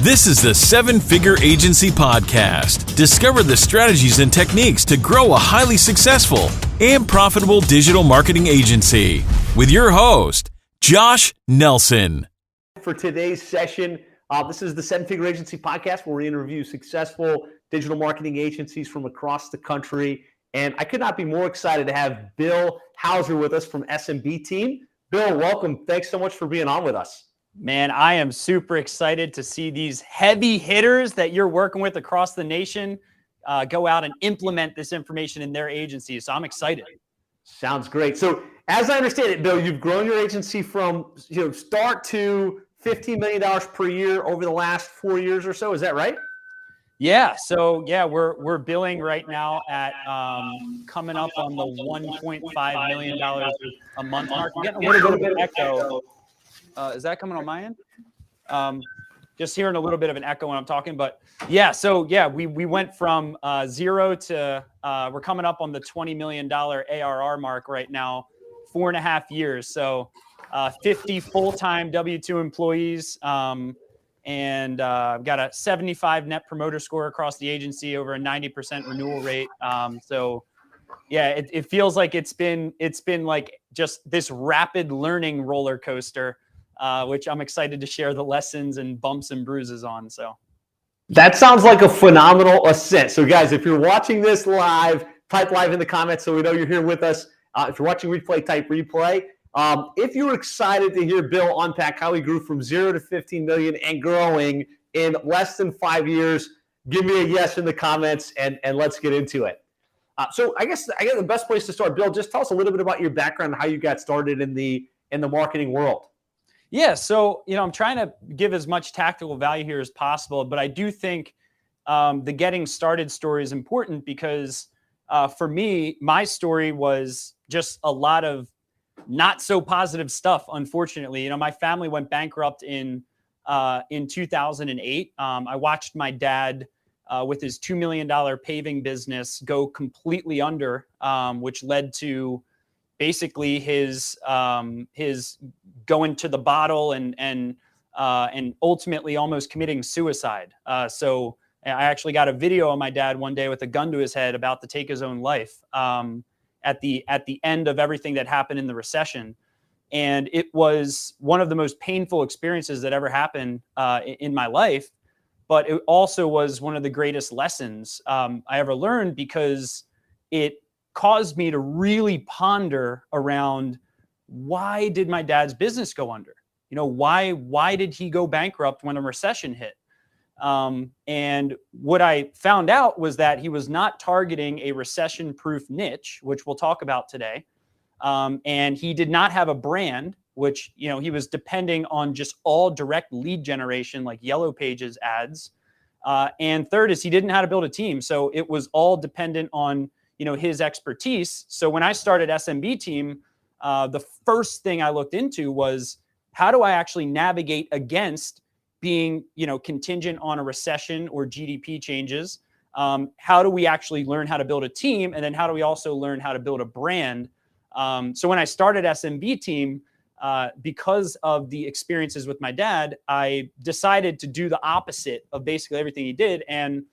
This is the Seven Figure Agency Podcast. Discover the strategies and techniques to grow a highly successful and profitable digital marketing agency with your host, Josh Nelson. For today's session, this is the Seven Figure Agency Podcast, where we interview successful digital marketing agencies from across the country. And I could not be more excited to have Bill Hauser with us from SMB Team. Bill, welcome. Thanks so much for being on with us. Man, I am super excited to see these heavy hitters that you're working with across the nation go out and implement this information in their agencies. So I'm excited. Sounds great. So as I understand it, Bill, you've grown your agency from start to $15 million per year over the last 4 years or so. Is that right? Yeah. So yeah, we're billing right now at coming up on the $1.5 million a month mark. I'm getting a little bit of an echo. Is that coming on my end? Just hearing a little bit of an echo when I'm talking, but yeah. So yeah, we went from zero to we're coming up on the $20 million ARR mark right now, 4.5 years. So 50 full-time W-2 employees, and got a 75 net promoter score across the agency, over a 90% renewal rate. So yeah, it feels like it's been like just this rapid learning roller coaster. Which I'm excited to share the lessons and bumps and bruises on. So that sounds like a phenomenal ascent. So guys, if you're watching this live, type live in the comments so we know you're here with us. If you're watching replay, type replay. If you're excited to hear Bill unpack how he grew from 0 to 15 million and growing in less than 5 years, give me a yes in the comments and let's get into it. So I guess the best place to start, Bill, just tell us a little bit about your background and how you got started in the marketing world. Yeah, so I'm trying to give as much tactical value here as possible, but I do think the getting started story is important because for me, my story was just a lot of not so positive stuff. Unfortunately, my family went bankrupt in 2008. I watched my dad with his $2 million paving business go completely under, which led to basically his going to the bottle and ultimately almost committing suicide. So I actually got a video of my dad one day with a gun to his head about to take his own life at the end of everything that happened in the recession. And it was one of the most painful experiences that ever happened in my life. But it also was one of the greatest lessons I ever learned, because it caused me to really ponder around, why did my dad's business go under? Why did he go bankrupt when a recession hit? And what I found out was that he was not targeting a recession-proof niche, which we'll talk about today. And he did not have a brand, which, he was depending on just all direct lead generation, like Yellow Pages ads. And third is he didn't know how to build a team. So it was all dependent on his expertise. So when I started SMB Team, the first thing I looked into was, how do I actually navigate against being, contingent on a recession or GDP changes? How do we actually learn how to build a team? And then how do we also learn how to build a brand? So when I started SMB Team, because of the experiences with my dad, I decided to do the opposite of basically everything he did. And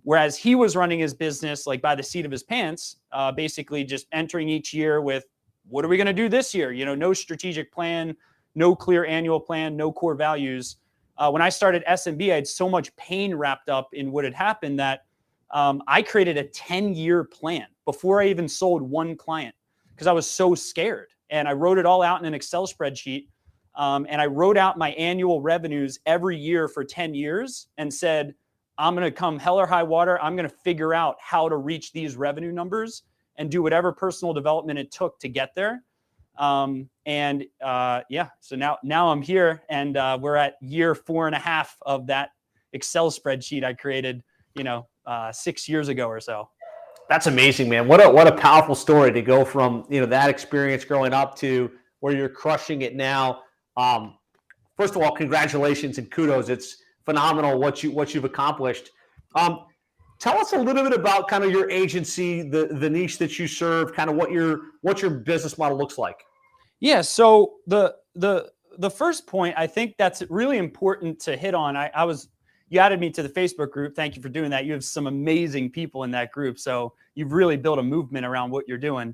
whereas he was running his business like by the seat of his pants, basically just entering each year with, what are we going to do this year? No strategic plan, no clear annual plan, no core values. When I started SMB, I had so much pain wrapped up in what had happened that I created a 10-year plan before I even sold one client, because I was so scared. And I wrote it all out in an Excel spreadsheet. And I wrote out my annual revenues every year for 10 years and said, I'm going to come hell or high water. I'm going to figure out how to reach these revenue numbers and do whatever personal development it took to get there. So now I'm here, and we're at year 4.5 of that Excel spreadsheet I created, 6 years ago or so. That's amazing, man. What a powerful story to go from, that experience growing up to where you're crushing it now. First of all, congratulations and kudos. It's phenomenal what you've accomplished. Tell us a little bit about kind of your agency, the niche that you serve, kind of what your business model looks like. Yeah. So the the first point, I think that's really important to hit on. You added me to the Facebook group. Thank you for doing that. You have some amazing people in that group. So you've really built a movement around what you're doing.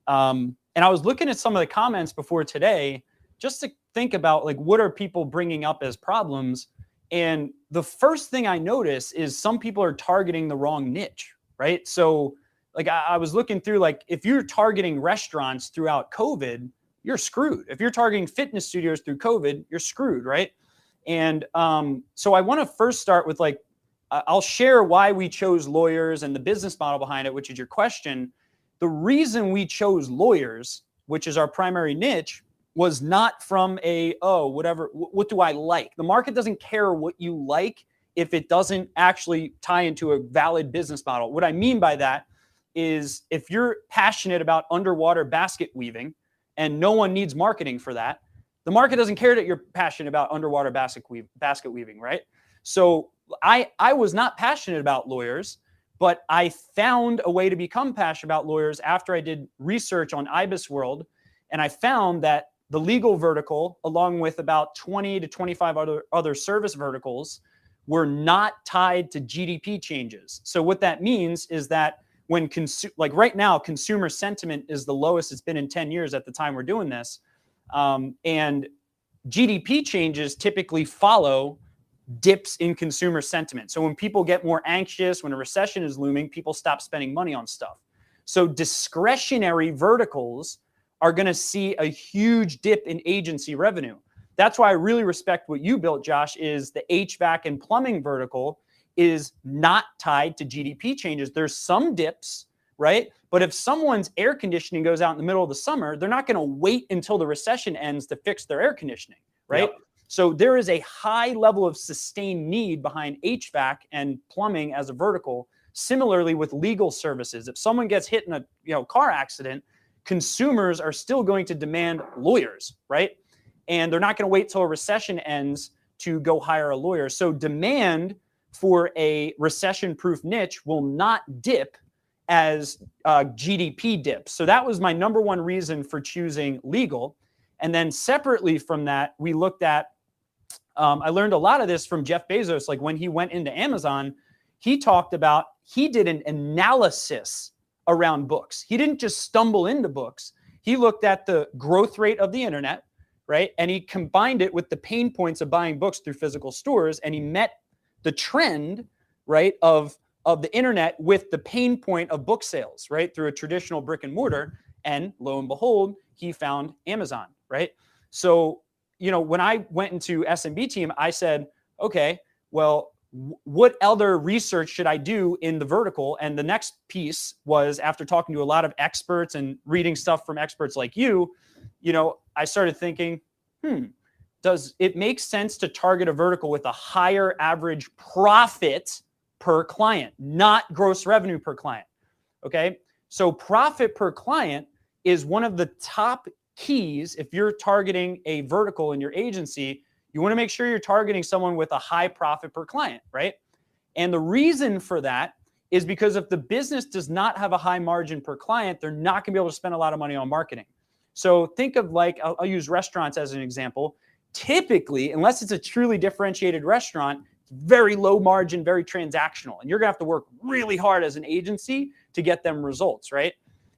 And I was looking at some of the comments before today, just to think about like, what are people bringing up as problems? And the first thing I notice is some people are targeting the wrong niche, right? So like I was looking through, like, if you're targeting restaurants throughout COVID, you're screwed. If you're targeting fitness studios through COVID, you're screwed, right? And so I want to first start with like, I'll share why we chose lawyers and the business model behind it, which is your question. The reason we chose lawyers, which is our primary niche, was not from what do I like? The market doesn't care what you like if it doesn't actually tie into a valid business model. What I mean by that is if you're passionate about underwater basket weaving and no one needs marketing for that, the market doesn't care that you're passionate about underwater basket weaving, right? So I was not passionate about lawyers, but I found a way to become passionate about lawyers after I did research on IBIS World. And I found that the legal vertical, along with about 20 to 25 other service verticals, were not tied to GDP changes. So what that means is that when like right now, consumer sentiment is the lowest it's been in 10 years at the time we're doing this. And GDP changes typically follow dips in consumer sentiment. So when people get more anxious, when a recession is looming, people stop spending money on stuff. So discretionary verticals are going to see a huge dip in agency revenue. That's why I really respect what you built, Josh, is the HVAC and plumbing vertical is not tied to GDP changes. There's some dips, right? But if someone's air conditioning goes out in the middle of the summer, they're not going to wait until the recession ends to fix their air conditioning, right? Yep. So there is a high level of sustained need behind HVAC and plumbing as a vertical. Similarly with legal services, if someone gets hit in a car accident, consumers are still going to demand lawyers, right? And they're not going to wait till a recession ends to go hire a lawyer. So demand for a recession-proof niche will not dip as GDP dips. So that was my number one reason for choosing legal. And then separately from that, we looked at, I learned a lot of this from Jeff Bezos. Like when he went into Amazon, he talked about, he did an analysis around books. He didn't just stumble into books. He looked at the growth rate of the internet, right? And he combined it with the pain points of buying books through physical stores. And he met the trend, right, of the internet with the pain point of book sales, right, through a traditional brick and mortar. And lo and behold, he found Amazon, right? So, when I went into SMB team, I said, okay, well, what other research should I do in the vertical? And the next piece was, after talking to a lot of experts and reading stuff from experts like you, I started thinking, does it make sense to target a vertical with a higher average profit per client, not gross revenue per client? Okay. So profit per client is one of the top keys. If you're targeting a vertical in your agency, you want to make sure you're targeting someone with a high profit per client, right? And the reason for that is because if the business does not have a high margin per client, they're not going to be able to spend a lot of money on marketing. So think of like, I'll use restaurants as an example. Typically, unless it's a truly differentiated restaurant, it's very low margin, very transactional. And you're going to have to work really hard as an agency to get them results, right?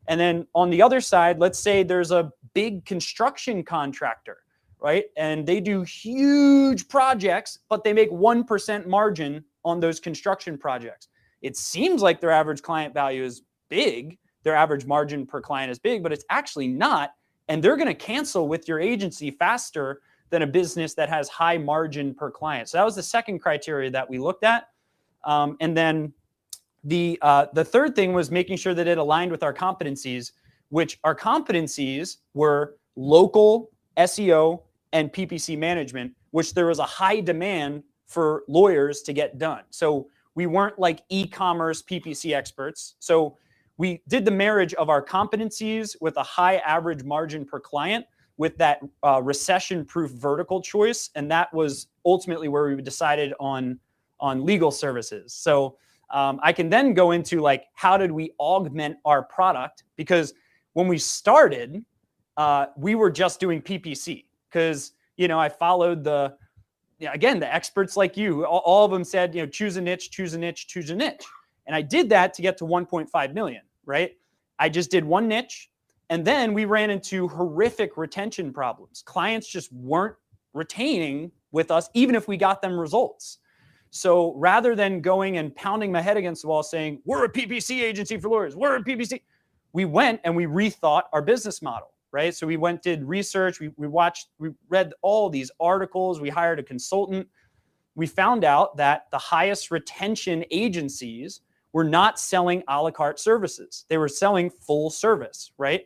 And then on the other side, let's say there's a big construction contractor, right? And they do huge projects, but they make 1% margin on those construction projects. It seems like their average client value is big. Their average margin per client is big, but it's actually not. And they're going to cancel with your agency faster than a business that has high margin per client. So that was the second criteria that we looked at. And then the third thing was making sure that it aligned with our competencies, which our competencies were local SEO and PPC management, which there was a high demand for lawyers to get done. So we weren't like e-commerce PPC experts. So we did the marriage of our competencies with a high average margin per client with that recession-proof vertical choice. And that was ultimately where we decided on legal services. So I can then go into like, how did we augment our product? Because when we started, we were just doing PPC because I followed the experts like you. All of them said, choose a niche, choose a niche, choose a niche. And I did that to get to 1.5 million, right? I just did one niche. And then we ran into horrific retention problems. Clients just weren't retaining with us, even if we got them results. So rather than going and pounding my head against the wall saying, we're a PPC agency for lawyers, we're a PPC, we went and we rethought our business model, right? So we went, did research, we read all these articles, we hired a consultant. We found out that the highest retention agencies were not selling a la carte services. They were selling full service, right?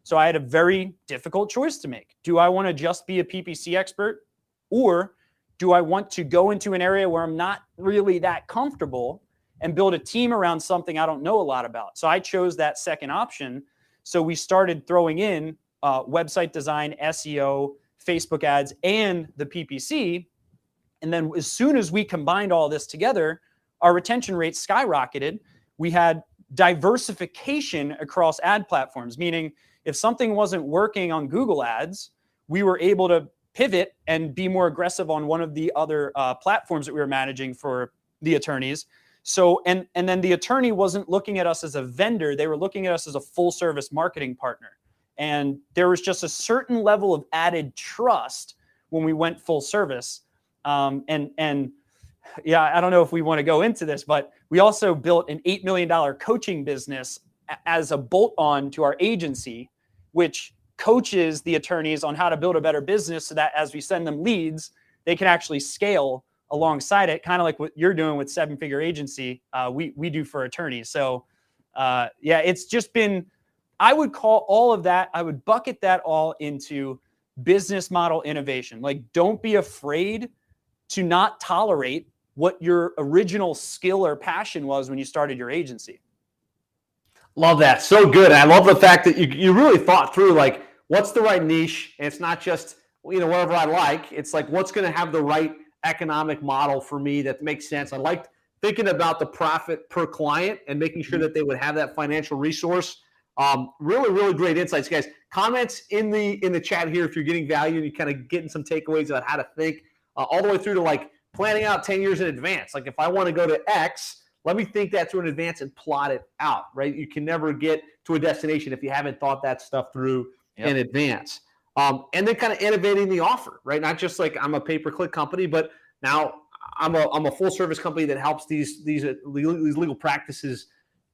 So I had a very difficult choice to make. Do I want to just be a PPC expert, or do I want to go into an area where I'm not really that comfortable and build a team around something I don't know a lot about? So I chose that second option. So we started throwing in website design, SEO, Facebook ads, and the PPC. And then as soon as we combined all this together, our retention rates skyrocketed. We had diversification across ad platforms, meaning if something wasn't working on Google ads, we were able to pivot and be more aggressive on one of the other platforms that we were managing for the attorneys. So, and then the attorney wasn't looking at us as a vendor. They were looking at us as a full service marketing partner. And there was just a certain level of added trust when we went full service. And yeah, I don't know if we want to go into this, but we also built an $8 million coaching business as a bolt-on to our agency, which coaches the attorneys on how to build a better business so that as we send them leads, they can actually scale alongside it, kind of like what you're doing with Seven Figure Agency, we do for attorneys. So yeah, it's just been, I would call all of that, I would bucket that all into business model innovation. Like, don't be afraid to not tolerate what your original skill or passion was when you started your agency. Love that. So good. I love the fact that you really thought through, like, what's the right niche? And it's not just, whatever I like. It's like, what's going to have the right economic model for me that makes sense. I liked thinking about the profit per client and making sure that they would have that financial resource. Really, really great insights, guys. Comments in the chat here if you're getting value and you're kind of getting some takeaways about how to think, all the way through to like planning out 10 years in advance. Like, if I want to go to X, let me think that through in advance and plot it out, right? You can never get to a destination if you haven't thought that stuff through in advance. And then kind of innovating the offer, right? Not just like I'm a pay-per-click company, but now I'm a full-service company that helps these legal practices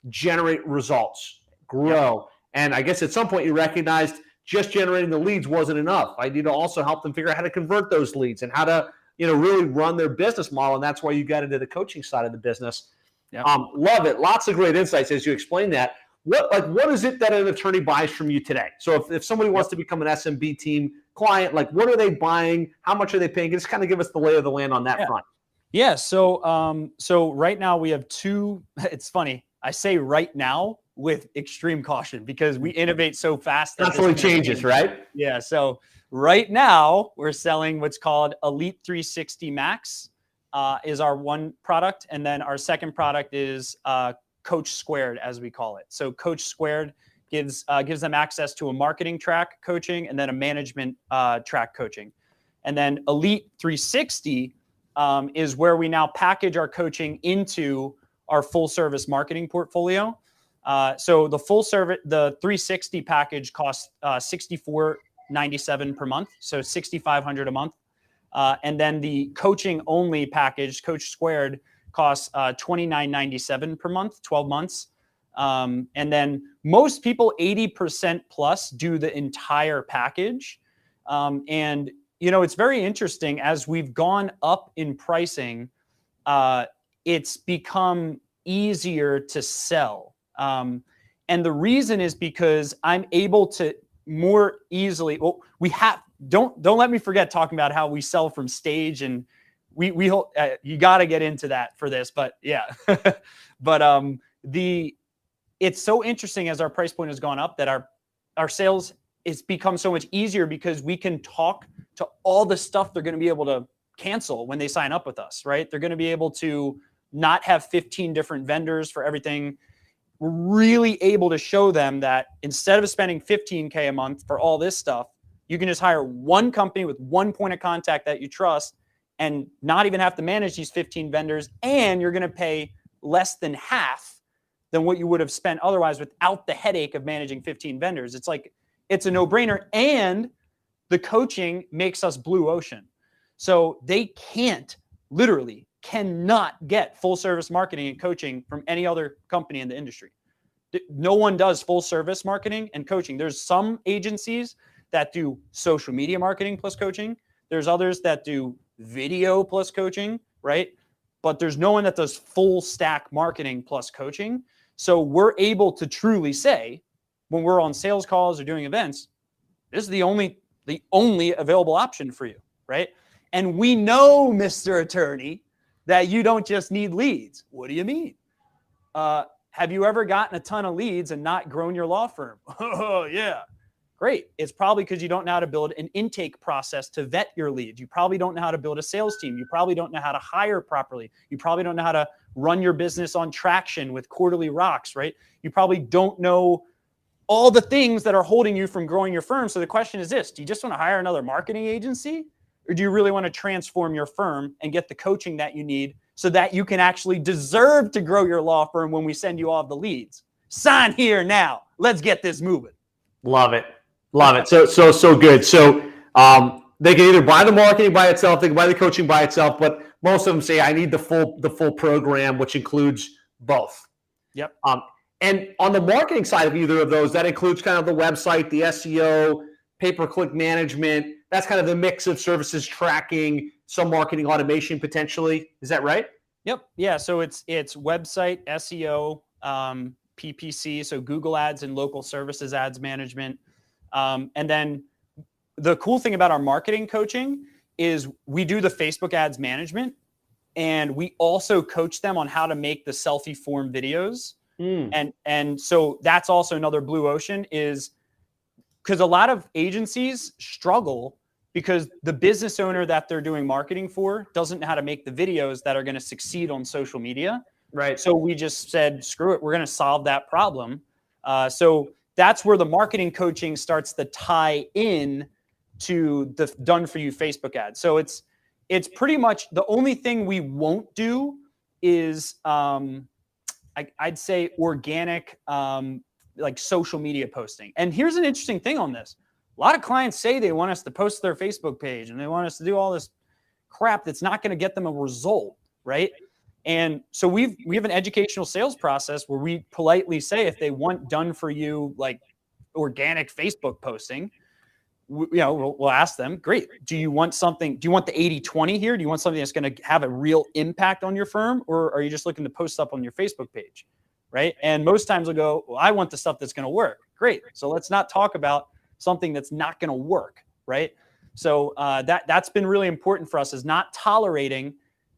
generate results, grow. And I guess at some point you recognized just generating the leads wasn't enough. I need to also help them figure out how to convert those leads and how to, really run their business model. And that's why you got into the coaching side of the business. Yep. Love it. Lots of great insights as you explain that. What is it that an attorney buys from you today? So if somebody wants to become an SMB team client, like, what are they buying? How much are they paying? Just kind of give us the lay of the land on that front. Yeah. So right now we have two. It's funny. I say right now with extreme caution because we innovate so fast. Constantly changes, right? Yeah. So right now we're selling what's called Elite 360 Max. Is our one product. And then our second product is Coach Squared, as we call it. So Coach Squared gives them access to a marketing track coaching and then a management track coaching. And then Elite 360 is where we now package our coaching into our full service marketing portfolio. So the full service, the 360 package costs $64.97 per month. So $6,500 a month. And then the coaching only package, Coach Squared, costs $29.97 per month, 12 months. And then most people, 80% plus, do the entire package. And, it's very interesting as we've gone up in pricing, it's become easier to sell. And the reason is because I'm able to more easily, don't let me forget talking about how we sell from stage, and you got to get into that for this, but yeah. But it's so interesting as our price point has gone up that our sales it's become so much easier because we can talk to all the stuff they're going to be able to cancel when they sign up with us, right? They're going to be able to not have 15 different vendors for everything. We're really able to show them that instead of spending $15K a month for all this stuff, You can just hire one company with one point of contact that you trust and not even have to manage these 15 vendors. And you're going to pay less than half than what you would have spent otherwise without the headache of managing 15 vendors. It's like, it's a no-brainer. And the coaching makes us blue ocean. So they literally cannot get full service marketing and coaching from any other company in the industry. No one does full service marketing and coaching. There's some agencies that do social media marketing plus coaching. There's others that do video plus coaching, right? But there's no one that does full stack marketing plus coaching. So we're able to truly say, when we're on sales calls or doing events, this is the only available option for you, right? And we know, Mr. Attorney, that you don't just need leads. What do you mean? Have you ever gotten a ton of leads and not grown your law firm? Oh, yeah. Great. It's probably because you don't know how to build an intake process to vet your leads. You probably don't know how to build a sales team. You probably don't know how to hire properly. You probably don't know how to run your business on traction with quarterly rocks, right? You probably don't know all the things that are holding you from growing your firm. So the question is this: do you just want to hire another marketing agency? Or do you really want to transform your firm and get the coaching that you need so that you can actually deserve to grow your law firm when we send you all the leads? Sign here now. Let's get this moving. Love it. Love it. So good. So they can either buy the marketing by itself, they can buy the coaching by itself, but most of them say, I need the full program, which includes both. Yep. And on the marketing side of either of those, that includes kind of the website, the SEO, pay-per-click management. That's kind of the mix of services, tracking, some marketing automation potentially. Is that right? Yep. Yeah. So it's website, SEO, PPC, so Google Ads and local services ads management. And then the cool thing about our marketing coaching is we do the Facebook ads management, and we also coach them on how to make the selfie form videos. And so that's also another blue ocean, is because a lot of agencies struggle because the business owner that they're doing marketing for doesn't know how to make the videos that are going to succeed on social media. Right. So we just said, screw it, we're going to solve that problem. So that's where the marketing coaching starts to tie in to the done for you Facebook ads. So it's pretty much the only thing we won't do is I'd say organic, like social media posting. And here's an interesting thing on this. A lot of clients say they want us to post their Facebook page and they want us to do all this crap that's not going to get them a result, right? And so we have an educational sales process where we politely say, if they want done for you, like organic Facebook posting, we'll ask them, great. Do you want something? Do you want the 80-20 here? Do you want something that's going to have a real impact on your firm? Or are you just looking to post stuff on your Facebook page? Right. And most times they'll go, well, I want the stuff that's going to work. Great. So let's not talk about something that's not going to work. Right. So that's been really important for us, is not tolerating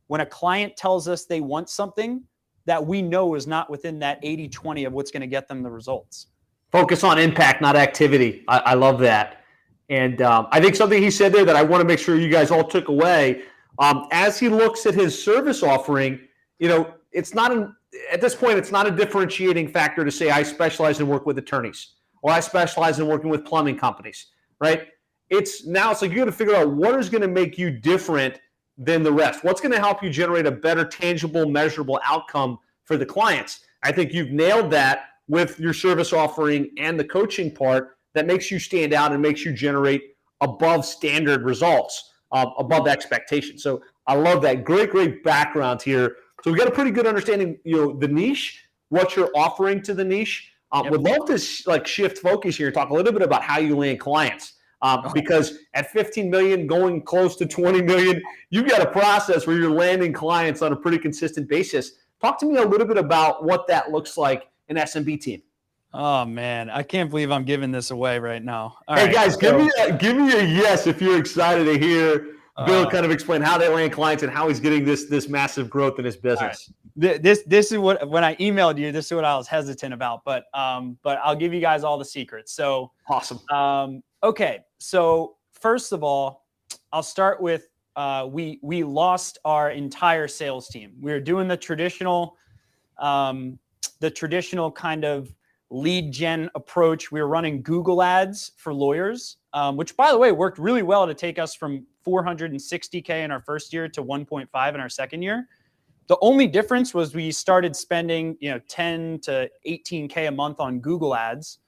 when a client tells us they want something that we know is not within that 80-20 of what's going to get them the results. Focus on impact, not activity. I love that. And I think something he said there that I want to make sure you guys all took away, as he looks at his service offering, it's not at this point, it's not a differentiating factor to say I specialize in work with attorneys or I specialize in working with plumbing companies, right? It's like you got to figure out what is going to make you different than the rest. What's going to help you generate a better, tangible, measurable outcome for the clients? I think you've nailed that with your service offering and the coaching part that makes you stand out and makes you generate above standard results, above expectations. So I love that. Great background here. So we got a pretty good understanding, the niche, what you're offering to the niche. Would love to shift focus here and talk a little bit about how you land clients. Because at 15 million, going close to 20 million, you've got a process where you're landing clients on a pretty consistent basis. Talk to me a little bit about what that looks like in SMB team. Oh man, I can't believe I'm giving this away right now. Hey guys, give me a yes if you're excited to hear Bill kind of explain how they land clients and how he's getting this massive growth in his business. Right. This is what, when I emailed you, this is what I was hesitant about, but I'll give you guys all the secrets. So awesome. Okay, so first of all, I'll start with we lost our entire sales team. We were doing the traditional kind of lead gen approach. We were running Google ads for lawyers, which, by the way, worked really well to take us from 460K in our first year to 1.5 in our second year. The only difference was we started spending, 10 to 18K a month on Google ads.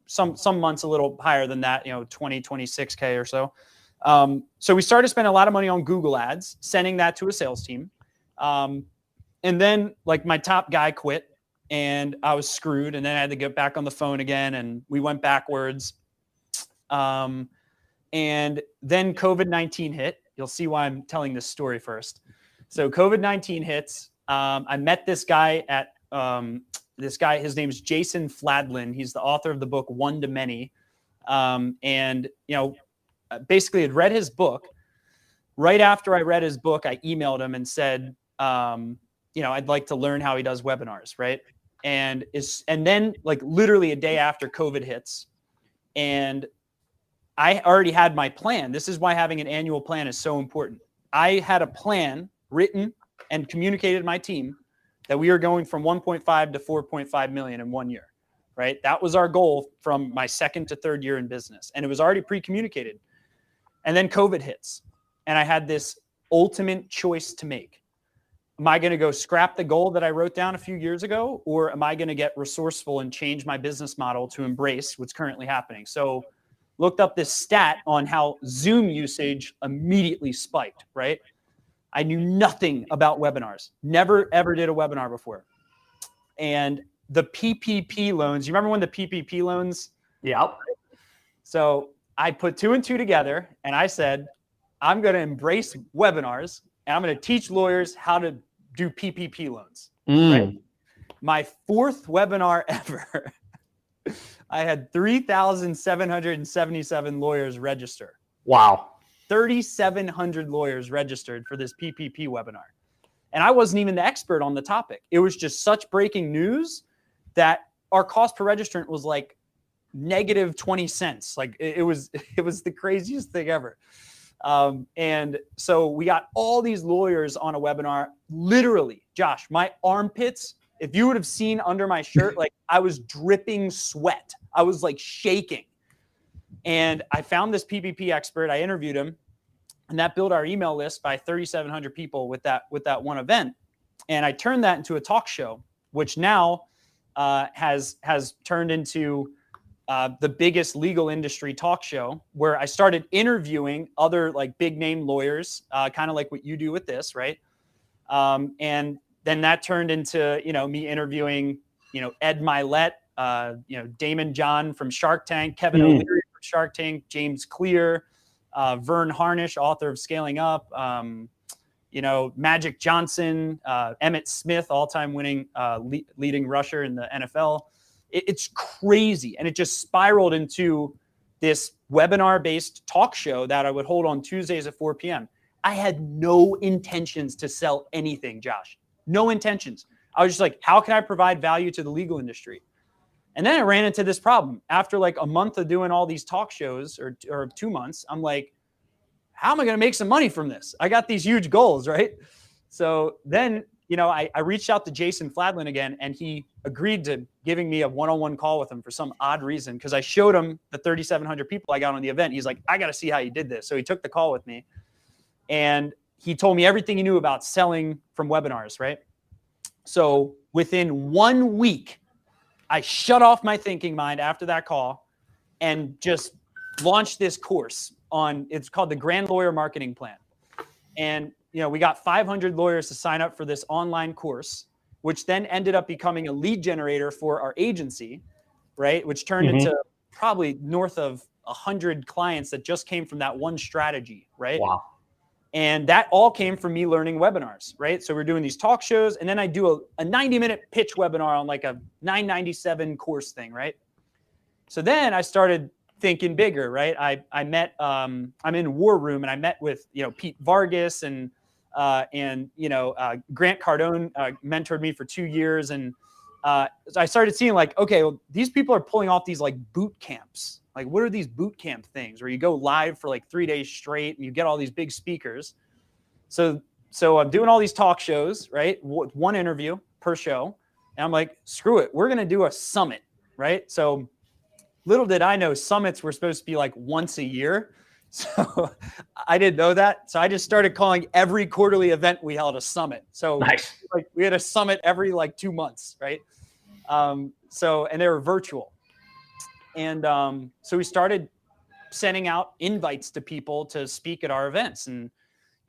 Some months a little higher than that, 20, 26K or so. So we started spending a lot of money on Google ads, sending that to a sales team. And then like my top guy quit and I was screwed. And then I had to get back on the phone again and we went backwards. And then COVID-19 hit. You'll see why I'm telling this story first. So COVID-19 hits. I met this guy at, his name's Jason Fladlin. He's the author of the book One to Many. Basically had read his book. Right after I read his book, I emailed him and said, I'd like to learn how he does webinars, right? And then like literally a day after COVID hits, and I already had my plan. This is why having an annual plan is so important. I had a plan written and communicated to my team that we are going from 1.5 to 4.5 million in 1 year, right? That was our goal from my second to third year in business. And it was already pre-communicated. And then COVID hits. And I had this ultimate choice to make. Am I going to go scrap the goal that I wrote down a few years ago? Or am I going to get resourceful and change my business model to embrace what's currently happening? So looked up this stat on how Zoom usage immediately spiked, right? I knew nothing about webinars. Never, ever did a webinar before. And the PPP loans, you remember when the PPP loans? Yep. So I put 2 and 2 together and I said, I'm going to embrace webinars and I'm going to teach lawyers how to do PPP loans. Right? My 4th webinar ever, I had 3,777 lawyers register. Wow. 3,700 lawyers registered for this PPP webinar. And I wasn't even the expert on the topic. It was just such breaking news that our cost per registrant was like negative 20 cents. Like it was the craziest thing ever. And so we got all these lawyers on a webinar, literally, Josh, my armpits, if you would have seen under my shirt, like I was dripping sweat. I was like shaking. And I found this PPP expert. I interviewed him, and that built our email list by 3,700 people with that one event. And I turned that into a talk show, which now has turned into the biggest legal industry talk show, where I started interviewing other like big name lawyers, kind of like what you do with this, right? And then that turned into me interviewing Ed Milet, Damon John from Shark Tank, Kevin O'Leary from Shark Tank, James Clear, Vern Harnish, author of Scaling Up, Magic Johnson, Emmett Smith, all-time winning leading rusher in the NFL. It's crazy. And it just spiraled into this webinar-based talk show that I would hold on Tuesdays at 4 p.m. I had no intentions to sell anything, Josh. No intentions. I was just like, how can I provide value to the legal industry? And then I ran into this problem. After like a month of doing all these talk shows, or 2 months, I'm like, how am I going to make some money from this? I got these huge goals, right? So then, I reached out to Jason Fladlin again, and he agreed to giving me a one-on-one call with him for some odd reason, because I showed him the 3,700 people I got on the event. He's like, I got to see how you did this. So he took the call with me, and he told me everything he knew about selling from webinars, right? So within 1 week, I shut off my thinking mind after that call and just launched this course it's called the Grand Lawyer Marketing Plan. And, we got 500 lawyers to sign up for this online course, which then ended up becoming a lead generator for our agency, right? Which turned into probably north of 100 clients that just came from that one strategy, right? Wow. And that all came from me learning webinars, right? So we're doing these talk shows, and then I do a 90-minute pitch webinar on like a $997 course thing, right? So then I started thinking bigger, right? I met, I'm in War Room, and I met with, Pete Vargas and Grant Cardone mentored me for 2 years. And so I started seeing like, okay, well, these people are pulling off these like boot camps. Like, what are these boot camp things where you go live for like 3 days straight and you get all these big speakers? So I'm doing all these talk shows, right? One interview per show. And I'm like, screw it. We're going to do a summit, right? So little did I know summits were supposed to be like once a year. So I didn't know that. So I just started calling every quarterly event we held a summit. So Nice. like we had a summit every like 2 months, right? And they were virtual. And so we started sending out invites to people to speak at our events. And,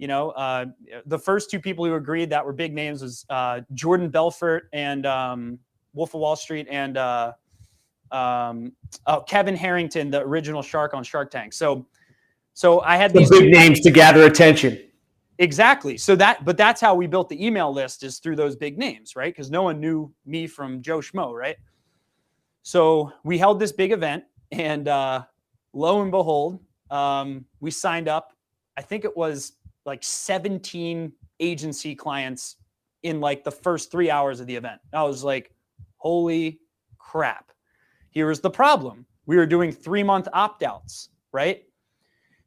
the first two people who agreed that were big names was Jordan Belfort and Wolf of Wall Street and Kevin Harrington, the original shark on Shark Tank. So I had these big names to gather attention. Exactly. But that's how we built the email list, is through those big names, right? Because no one knew me from Joe Schmo, right? So we held this big event, and lo and behold, we signed up. I think it was like 17 agency clients in like the first 3 hours of the event. I was like, holy crap. Here was the problem. We were doing 3-month opt-outs, right?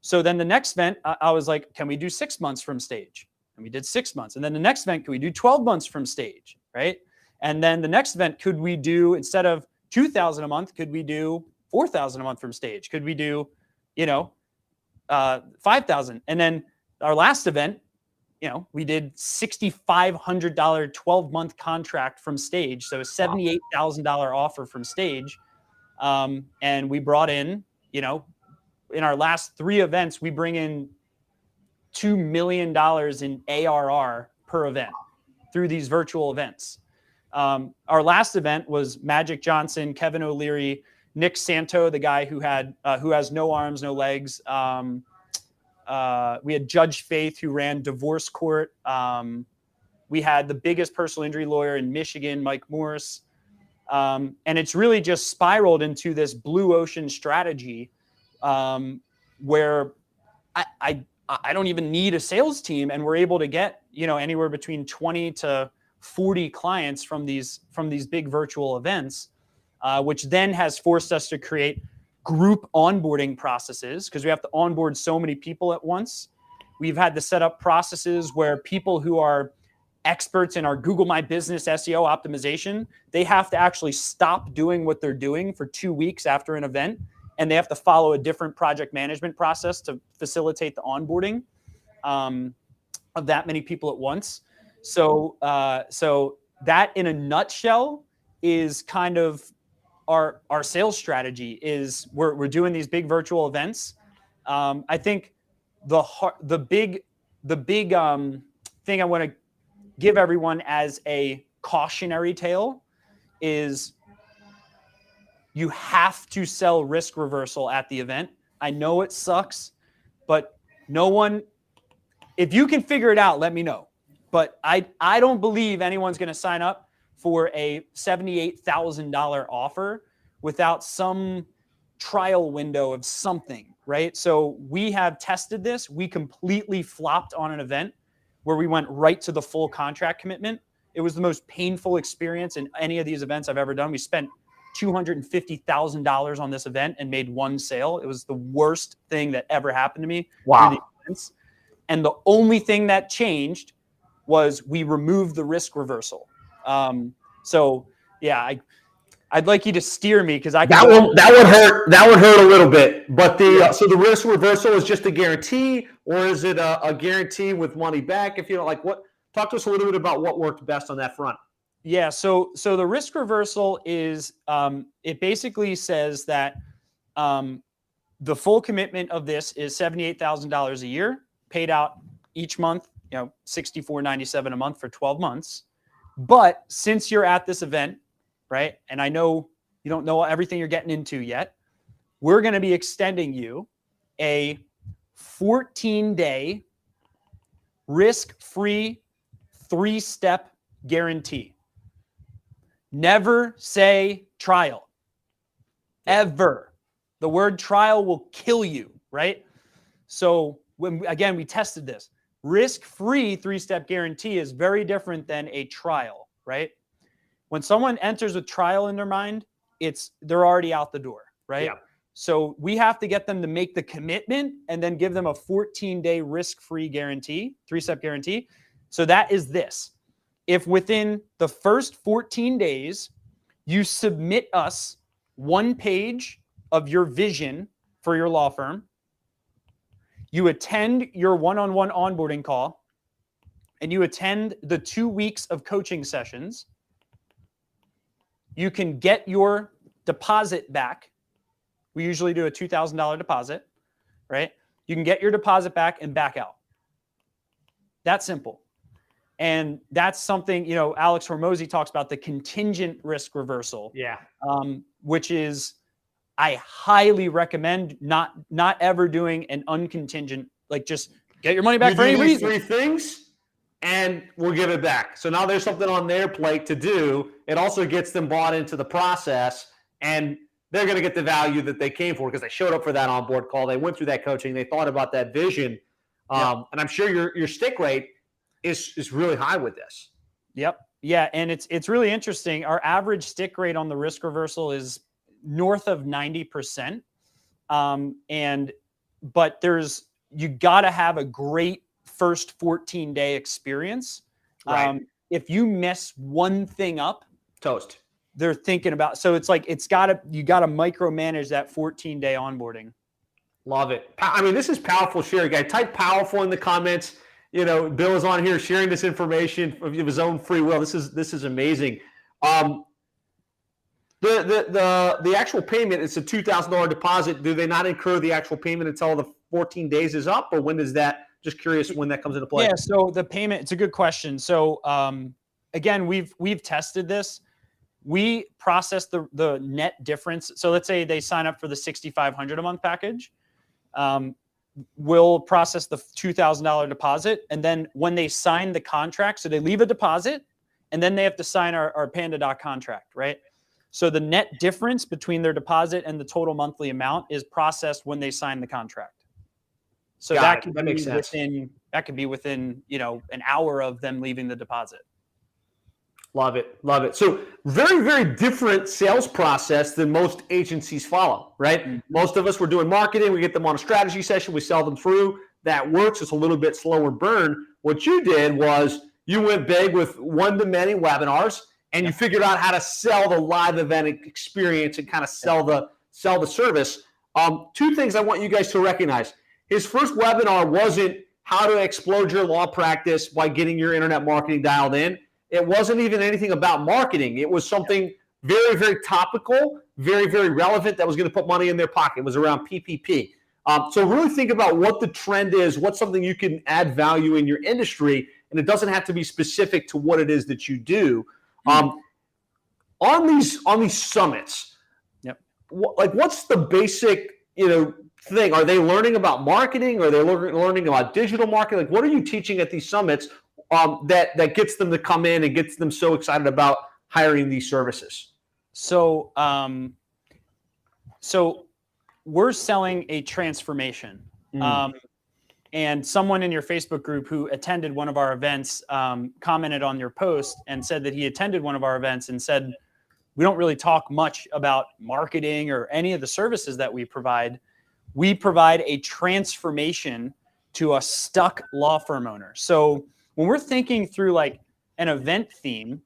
So then the next event, I was like, can we do 6 months from stage? And we did 6 months. And then the next event, can we do 12 months from stage, right? And then the next event, could we do, instead of $2,000 a month, could we do $4,000 a month from stage? Could we do, $5,000? And then our last event, we did $6,500 12-month contract from stage. So a $78,000 offer from stage. And we brought in, in our last 3 events, we bring in $2 million in ARR per event through these virtual events. Our last event was Magic Johnson, Kevin O'Leary, Nick Santo, the guy who has no arms, no legs. We had Judge Faith, who ran divorce court. We had the biggest personal injury lawyer in Michigan, Mike Morse. And it's really just spiraled into this blue ocean strategy, where I don't even need a sales team, and we're able to get, anywhere between 20 to 40 clients from these big virtual events, which then has forced us to create group onboarding processes, because we have to onboard so many people at once. We've had to set up processes where people who are experts in our Google My Business SEO optimization, they have to actually stop doing what they're doing for 2 weeks after an event, and they have to follow a different project management process to facilitate the onboarding of that many people at once. So that, in a nutshell, is kind of our sales strategy. Is we're doing these big virtual events. I think the big thing I want to give everyone as a cautionary tale is you have to sell risk reversal at the event. I know it sucks, but if you can figure it out, let me know. But I don't believe anyone's going to sign up for a $78,000 offer without some trial window of something, right? So we have tested this. We completely flopped on an event where we went right to the full contract commitment. It was the most painful experience in any of these events I've ever done. We spent $250,000 on this event and made 1 sale. It was the worst thing that ever happened to me. Wow. Through these events. And the only thing that changed was we removed the risk reversal. So yeah, I'd like you to steer me, because that would hurt a little bit. But so the risk reversal is just a guarantee, or is it a guarantee with money back? If you don't like what, talk to us a little bit about what worked best on that front. Yeah. So the risk reversal is, it basically says that the full commitment of this is $78,000 a year, paid out each month, $64.97 a month for 12 months. But since you're at this event, right, and I know you don't know everything you're getting into yet, we're going to be extending you a 14-day risk-free 3-step guarantee. Never say trial. Ever. The word trial will kill you, right? So again, we tested this. Risk-free 3-step guarantee is very different than a trial, right? When someone enters a trial in their mind, they're already out the door, right? Yeah. So we have to get them to make the commitment and then give them a 14-day risk-free guarantee, 3-step guarantee. So that is this. if within the first 14 days, you submit us 1 page of your vision for your law firm, you attend your one-on-one onboarding call, and you attend the 2 weeks of coaching sessions, you can get your deposit back. We usually do a $2,000 deposit, right? You can get your deposit back and back out. That's simple. And that's something, Alex Hormozy talks about the contingent risk reversal. Yeah. Which is, I highly recommend not ever doing an uncontingent, like just get your money back for any reason. 3 things and we'll give it back. So now there's something on their plate to do. It also gets them bought into the process, and they're going to get the value that they came for because they showed up for that onboard call. They went through that coaching. They thought about that vision. And I'm sure your stick rate is really high with this. Yep. Yeah. And it's really interesting. Our average stick rate on the risk reversal is north of 90%. But you got to have a great first 14-day experience. Right. If you mess one thing up, toast. They're thinking about, so it's like, you got to micromanage that 14-day onboarding. Love it. I mean, this is powerful sharing, guys. Type powerful in the comments. Bill is on here sharing this information of his own free will. This is amazing. The actual payment, it's a $2,000 deposit. Do they not incur the actual payment until the 14 days is up, or when does that? Just curious when that comes into play. Yeah. So the payment, it's a good question. So again, we've tested this. We process the net difference. So let's say they sign up for the $6,500 a month package. We'll process the $2,000 deposit. And then when they sign the contract, so they leave a deposit and then they have to sign our PandaDoc contract, right? So the net difference between their deposit and the total monthly amount is processed when they sign the contract. So that makes sense. That could be within, an hour of them leaving the deposit. Love it. Love it. So very, very different sales process than most agencies follow, right? Mm-hmm. Most of us, we're doing marketing. We get them on a strategy session. We sell them through. That works. It's a little bit slower burn. What you did was you went big with one-to-many webinars, and you figured out how to sell the live event experience and kind of sell the service. 2 things I want you guys to recognize. His first webinar wasn't how to explode your law practice by getting your internet marketing dialed in. It wasn't even anything about marketing. It was something very, very topical, very, very relevant that was going to put money in their pocket. It was around PPP. So really think about what the trend is, what's something you can add value in your industry, and it doesn't have to be specific to what it is that you do. On these summits, what's the basic thing? Are they learning about marketing? Are they learning about digital marketing? What are you teaching at these summits that gets them to come in and gets them so excited about hiring these services? So we're selling a transformation. And someone in your Facebook group who attended one of our events commented on your post and said that he attended one of our events and said, we don't really talk much about marketing or any of the services that we provide. We provide a transformation to a stuck law firm owner. So when we're thinking through like an event theme,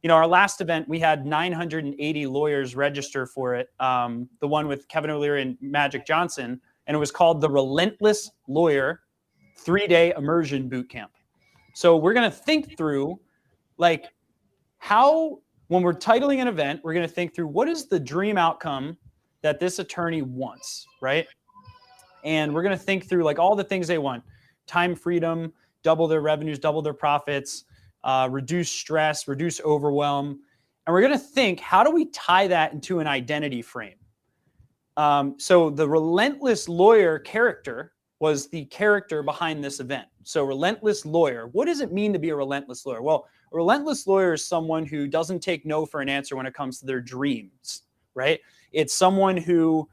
our last event, we had 980 lawyers register for it. The one with Kevin O'Leary and Magic Johnson, and it was called the Relentless Lawyer 3-Day Immersion Bootcamp. So we're going to think through like how, when we're titling an event, we're going to think through what is the dream outcome that this attorney wants, right? And we're going to think through like all the things they want: time freedom, double their revenues, double their profits, reduce stress, reduce overwhelm. And we're going to think, how do we tie that into an identity frame? So the Relentless Lawyer character was the character behind this event. So Relentless Lawyer, what does it mean to be a relentless lawyer? Well, a relentless lawyer is someone who doesn't take no for an answer when it comes to their dreams, right? It's someone who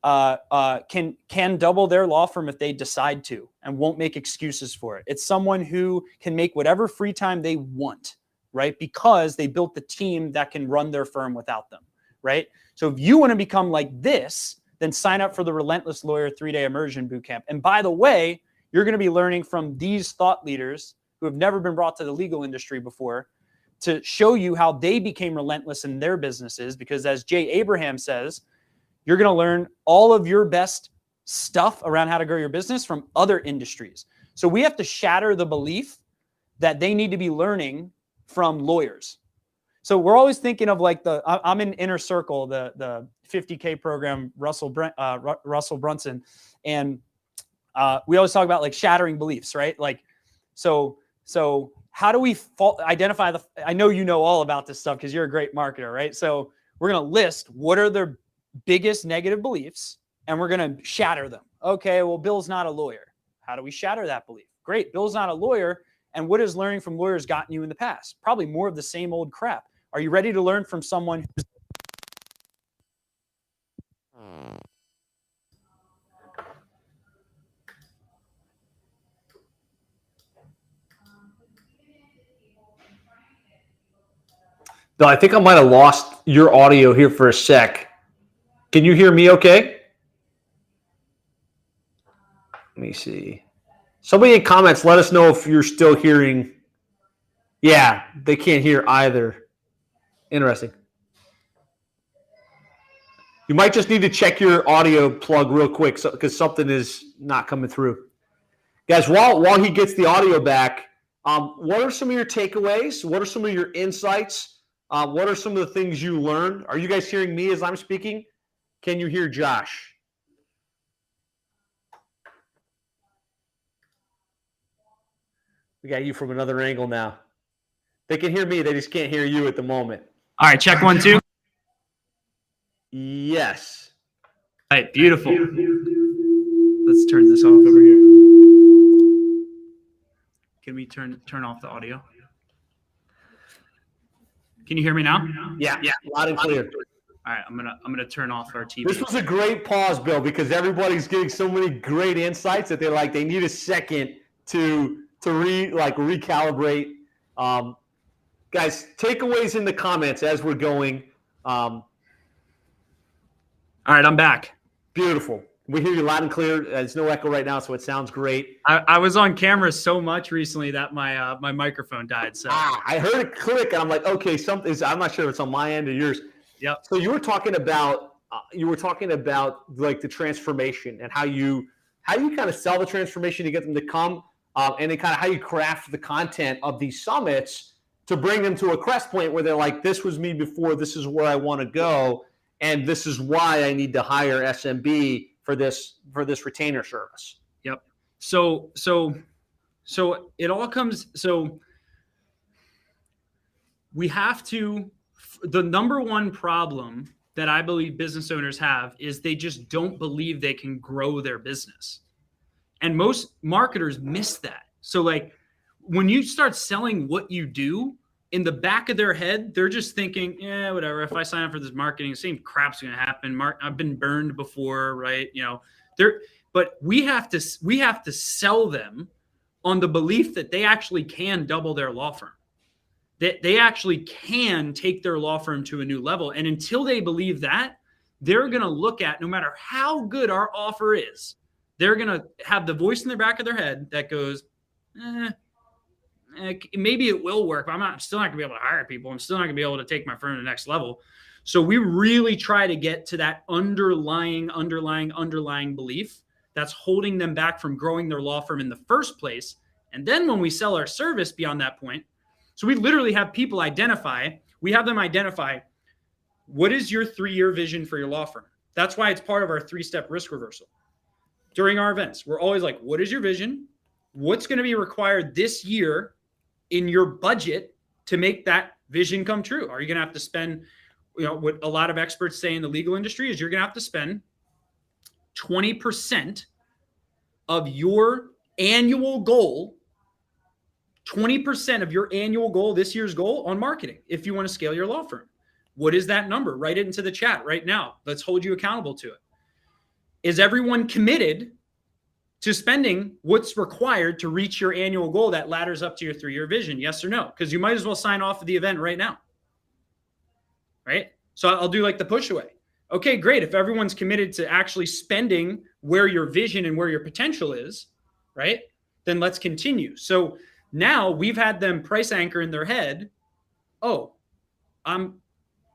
can double their law firm if they decide to and won't make excuses for it. It's someone who can make whatever free time they want, right? Because they built the team that can run their firm without them, right? So if you want to become like this, then sign up for the Relentless Lawyer 3-Day Immersion Bootcamp. And by the way, you're going to be learning from these thought leaders who have never been brought to the legal industry before, to show you how they became relentless in their businesses. Because as Jay Abraham says, you're going to learn all of your best stuff around how to grow your business from other industries. So we have to shatter the belief that they need to be learning from lawyers. So we're always thinking of like I'm in Inner Circle, the 50K program, Russell Brunson. And we always talk about like shattering beliefs, right? Like, so how do we identify I know you know all about this stuff because you're a great marketer, right? So we're going to list what are their biggest negative beliefs and we're going to shatter them. Okay, well, Bill's not a lawyer. How do we shatter that belief? Great, Bill's not a lawyer. And what has learning from lawyers gotten you in the past? Probably more of the same old crap. Are you ready to learn from someone who's No, I think I might have lost your audio here for a sec. Can you hear me okay? Let me see. Somebody in comments, let us know if you're still hearing. Yeah, they can't hear either. Interesting. You might just need to check your audio plug real quick because something is not coming through. Guys, while he gets the audio back, what are some of your takeaways? What are some of your insights? What are some of the things you learned? Are you guys hearing me as I'm speaking? Can you hear Josh? We got you from another angle now. They can hear me. They just can't hear you at the moment. All right, check 1, 2. Yes. All right, beautiful. Let's turn this off over here. Can we turn off the audio? Can you hear me now? Yeah, loud and clear. All right, I'm gonna turn off our TV. This was a great pause, Bill, because everybody's getting so many great insights that they need a second to recalibrate. Guys, takeaways in the comments as we're going. All right, I'm back. Beautiful. We hear you loud and clear. There's no echo right now, so it sounds great. I was on camera so much recently that my microphone died. So I heard it click, and I'm like, okay, I'm not sure if it's on my end or yours. Yep. So you were talking about like the transformation and how you kind of sell the transformation to get them to come, and then kind of how you craft the content of these summits to bring them to a crest point where they're like, this was me before, this is where I want to go, and this is why I need to hire SMB for this retainer service. Yep. So it all comes. So we have to. The number one problem that I believe business owners have is they just don't believe they can grow their business, and most marketers miss that. So like when you start selling what you do, in the back of their head, they're just thinking, yeah, whatever. If I sign up for this marketing, the same crap's going to happen. I've been burned before, right? But we have to sell them on the belief that they actually can double their law firm, that they actually can take their law firm to a new level. And until they believe that, they're going to look at, no matter how good our offer is, they're going to have the voice in the back of their head that goes, maybe it will work, but I'm still not gonna be able to hire people. I'm still not gonna be able to take my firm to the next level. So we really try to get to that underlying belief that's holding them back from growing their law firm in the first place. And then when we sell our service beyond that point, so we literally have people identify what is your 3-year vision for your law firm. That's why it's part of our 3-step risk reversal. During our events, we're always like, what is your vision? What's going to be required this year in your budget to make that vision come true? Are you going to have to spend, what a lot of experts say in the legal industry is you're going to have to spend 20% of your annual goal, 20% of your annual goal, this year's goal, on marketing if you want to scale your law firm. What is that number? Write it into the chat right now. Let's hold you accountable to it. Is everyone committed to spending what's required to reach your annual goal that ladders up to your 3-year vision? Yes or no? Because you might as well sign off of the event right now. Right? So I'll do like the push away. Okay, great. If everyone's committed to actually spending where your vision and where your potential is, right? Then let's continue. So now we've had them price anchor in their head oh, I'm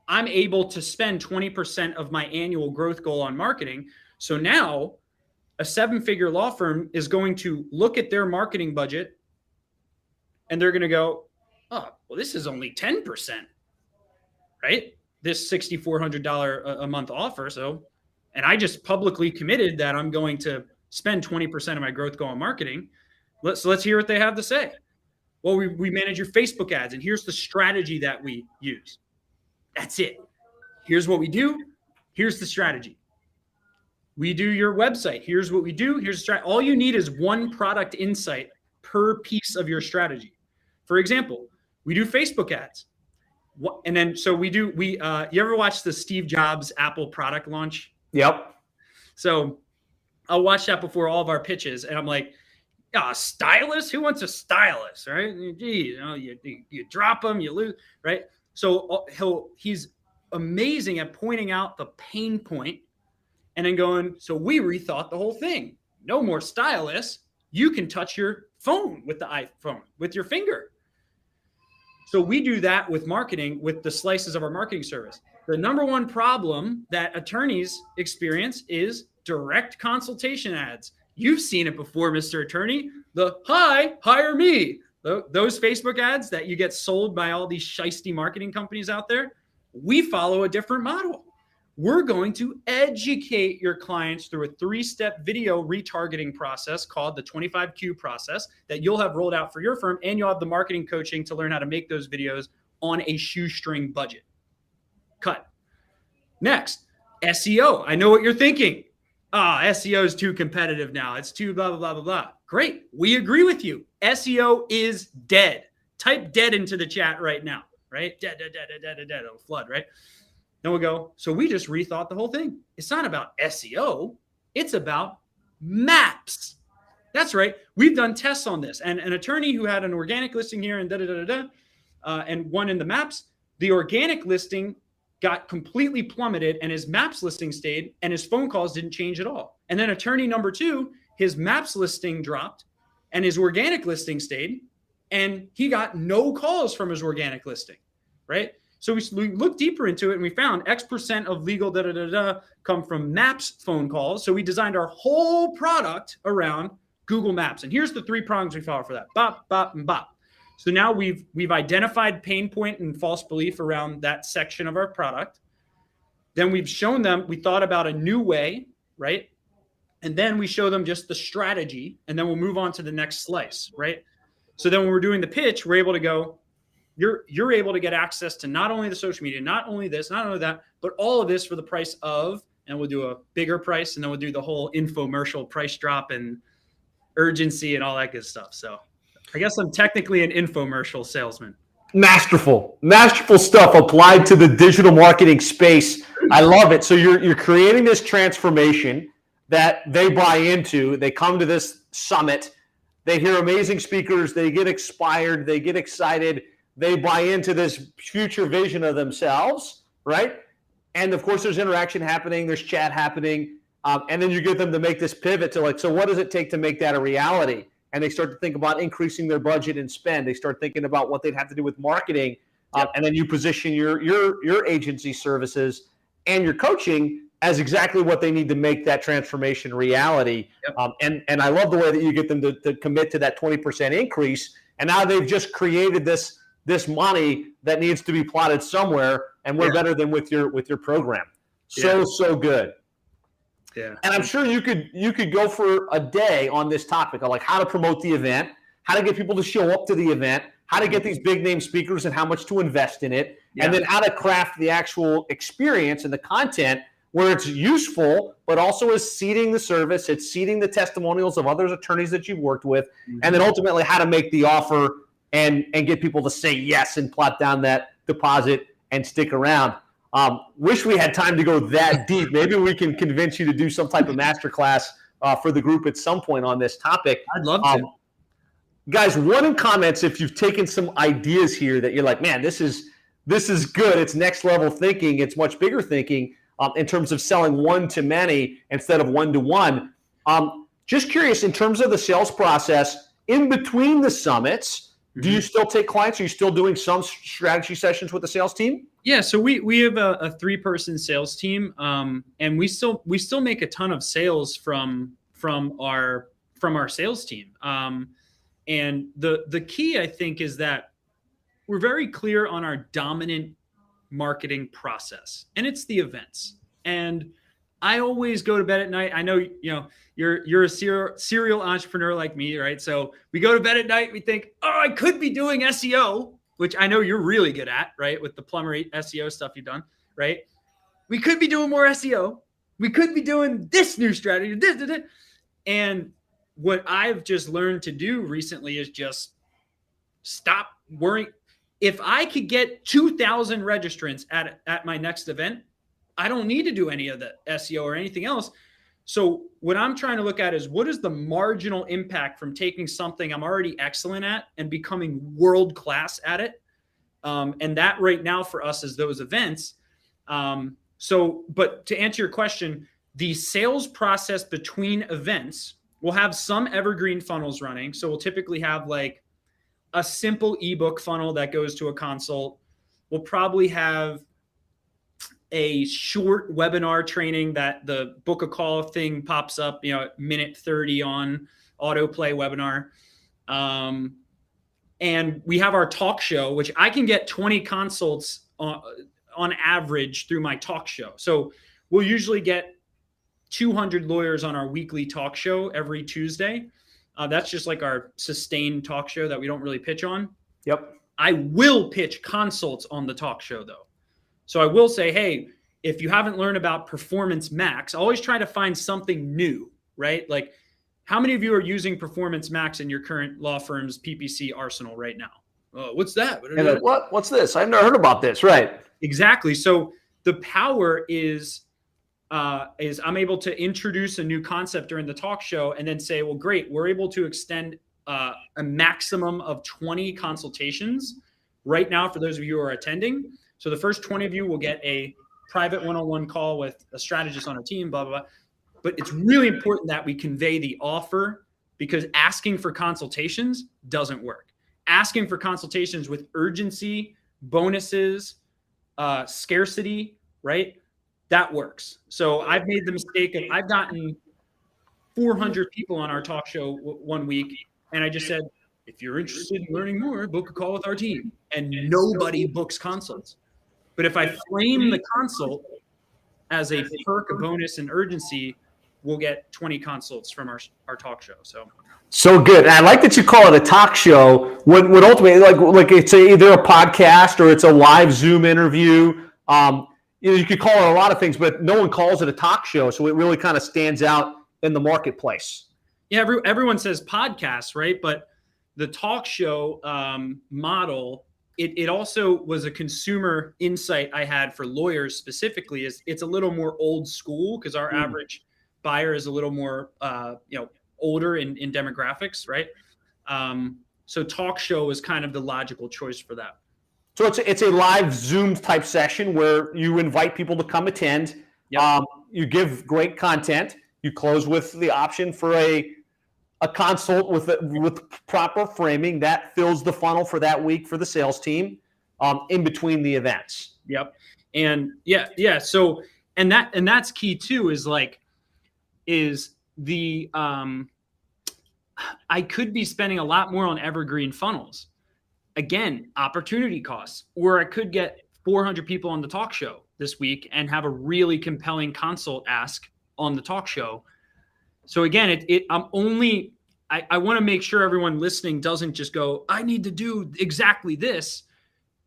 able to spend 20% of my annual growth goal on marketing. So now a 7-figure law firm is going to look at their marketing budget and they're going to go, oh, well, this is only 10%, right? This $6,400 a month offer. So, and I just publicly committed that I'm going to spend 20% of my growth goal on marketing. Let's hear what they have to say. Well, we manage your Facebook ads, and here's the strategy that we use. That's it. Here's what we do. Here's the strategy. We do your website. Here's what we do. Here's the strategy. All you need is one product insight per piece of your strategy. For example, we do Facebook ads. And then, so you ever watch the Steve Jobs Apple product launch? Yep. So I'll watch that before all of our pitches. And I'm like, a stylist? Who wants a stylist, right? Gee, you drop them, you lose, right? So he's amazing at pointing out the pain point and then going, so we rethought the whole thing. No more stylists. You can touch your phone with the iPhone with your finger. So we do that with marketing, with the slices of our marketing service. The number one problem that attorneys experience is direct consultation ads. You've seen it before, Mr. Attorney. The hi, hire me. Those Facebook ads that you get sold by all these shisty marketing companies out there. We follow a different model. We're going to educate your clients through a 3-step video retargeting process called the 25Q process that you'll have rolled out for your firm, and you'll have the marketing coaching to learn how to make those videos on a shoestring budget. Cut. Next, SEO. I know what you're thinking. SEO is too competitive now. It's too blah, blah, blah, blah, blah. Great. We agree with you. SEO is dead. Type dead into the chat right now, right? Dead. It'll flood, right? Then we'll go, so we just rethought the whole thing. It's not about SEO. It's about maps. That's right. We've done tests on this. And an attorney who had an organic listing here and and one in the maps, the organic listing got completely plummeted and his maps listing stayed and his phone calls didn't change at all. And then attorney number 2, his maps listing dropped and his organic listing stayed and he got no calls from his organic listing, right? So we looked deeper into it and we found X% of legal come from maps phone calls. So we designed our whole product around Google Maps. And here's the 3 prongs we follow for that. Bop, bop, and bop. So now we've identified pain point and false belief around that section of our product. Then we've shown them, we thought about a new way, right? And then we show them just the strategy, and then we'll move on to the next slice, right? So then when we're doing the pitch, we're able to go, you're able to get access to not only the social media, not only this, not only that, but all of this for the price of, and we'll do a bigger price, and then we'll do the whole infomercial price drop and urgency and all that good stuff. So I guess I'm technically an infomercial salesman. Masterful stuff applied to the digital marketing space. I love it. So you're creating this transformation that they buy into. They come to this summit. They hear amazing speakers. They get inspired. They get excited. They buy into this future vision of themselves, right? And of course, there's interaction happening. There's chat happening. And then you get them to make this pivot to like, so what does it take to make that a reality? And they start to think about increasing their budget and spend. They start thinking about what they'd have to do with marketing. And then you position your agency services and your coaching as exactly what they need to make that transformation reality. Yep. And I love the way that you get them to commit to that 20% increase. And now they've just created this money that needs to be plotted somewhere, and we're better than with your program. So good. Yeah. And I'm sure you could go for a day on this topic of like how to promote the event, how to get people to show up to the event, how to get these big name speakers and how much to invest in it, and then how to craft the actual experience and the content where it's useful, but also is seeding the service, it's seeding the testimonials of other attorneys that you've worked with, and then ultimately how to make the offer and get people to say yes and plot down that deposit and stick around. Wish we had time to go that deep. Maybe we can convince you to do some type of masterclass for the group at some point on this topic. I'd love to. Guys, one in comments if you've taken some ideas here that you're like, man, this is good. It's next level thinking. It's much bigger thinking in terms of selling one to many instead of one to one. Just curious, in terms of the sales process, in between the summits, Do you still take clients? Are you still doing some strategy sessions with the sales team? Yeah, so we have a 3-person sales team, and we still make a ton of sales from our sales team. And the key, I think, is that we're very clear on our dominant marketing process, and it's the events. And I always go to bed at night. I know, you're a serial entrepreneur like me, right? So we go to bed at night, we think, I could be doing SEO, which I know you're really good at, right? With the plumber SEO stuff you've done, right? We could be doing more SEO. We could be doing this new strategy. And what I've just learned to do recently is just stop worrying. If I could get 2,000 registrants at my next event, I don't need to do any of the SEO or anything else. So what I'm trying to look at is, what is the marginal impact from taking something I'm already excellent at and becoming world-class at it? And that right now for us is those events. But to answer your question, the sales process between events, we'll have some evergreen funnels running. So we'll typically have like a simple ebook funnel that goes to a consult. We'll probably have a short webinar training that the book a call thing pops up, at minute 30 on autoplay webinar. And we have our talk show, which I can get 20 consults on average through my talk show. So we'll usually get 200 lawyers on our weekly talk show every Tuesday. That's just like our sustained talk show that we don't really pitch on. Yep. I will pitch consults on the talk show though. So I will say, hey, if you haven't learned about Performance Max, always try to find something new, right? Like, how many of you are using Performance Max in your current law firm's PPC arsenal right now? What's that? What's this? I've never heard about this. Right. Exactly. So the power is I'm able to introduce a new concept during the talk show and then say, well, great, we're able to extend a maximum of 20 consultations right now for those of you who are attending. So the first 20 of you will get a private one-on-one call with a strategist on our team, blah, blah, blah. But it's really important that we convey the offer, because asking for consultations doesn't work. Asking for consultations with urgency, bonuses, scarcity, right? That works. So I've made the mistake of, I've gotten 400 people on our talk show one week, and I just said, if you're interested in learning more, book a call with our team. And nobody books consults. But if I frame the consult as a perk, a bonus, and urgency, we'll get 20 consults from our talk show. So good. And I like that you call it a talk show. When ultimately, like it's either a podcast or it's a live Zoom interview. You could call it a lot of things, but no one calls it a talk show. So it really kind of stands out in the marketplace. Yeah, everyone says podcast, right? But the talk show model, it also was a consumer insight I had for lawyers specifically. Is it's a little more old school, because our average buyer is a little more older in demographics, right? So talk show is kind of the logical choice for that. So it's a live Zoom type session where you invite people to come attend. Yep. You give great content. You close with the option for a consult with proper framing that fills the funnel for that week for the sales team in between the events. Yep. And yeah. So and that's key too, is the I could be spending a lot more on evergreen funnels. Again, opportunity costs, or I could get 400 people on the talk show this week and have a really compelling consult ask on the talk show. So again, I want to make sure everyone listening doesn't just go, I need to do exactly this,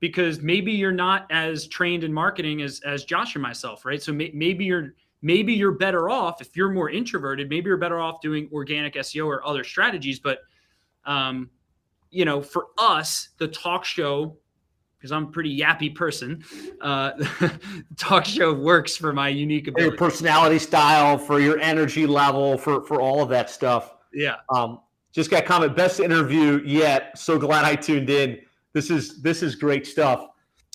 because maybe you're not as trained in marketing as Josh and myself, right? So maybe you're better off, if you're more introverted, maybe you're better off doing organic SEO or other strategies. But for us, the talk show, because I'm a pretty yappy person, talk show works for my unique ability. Your personality style, for your energy level, for all of that stuff. Yeah. Just got a comment, best interview yet. So glad I tuned in. This is great stuff.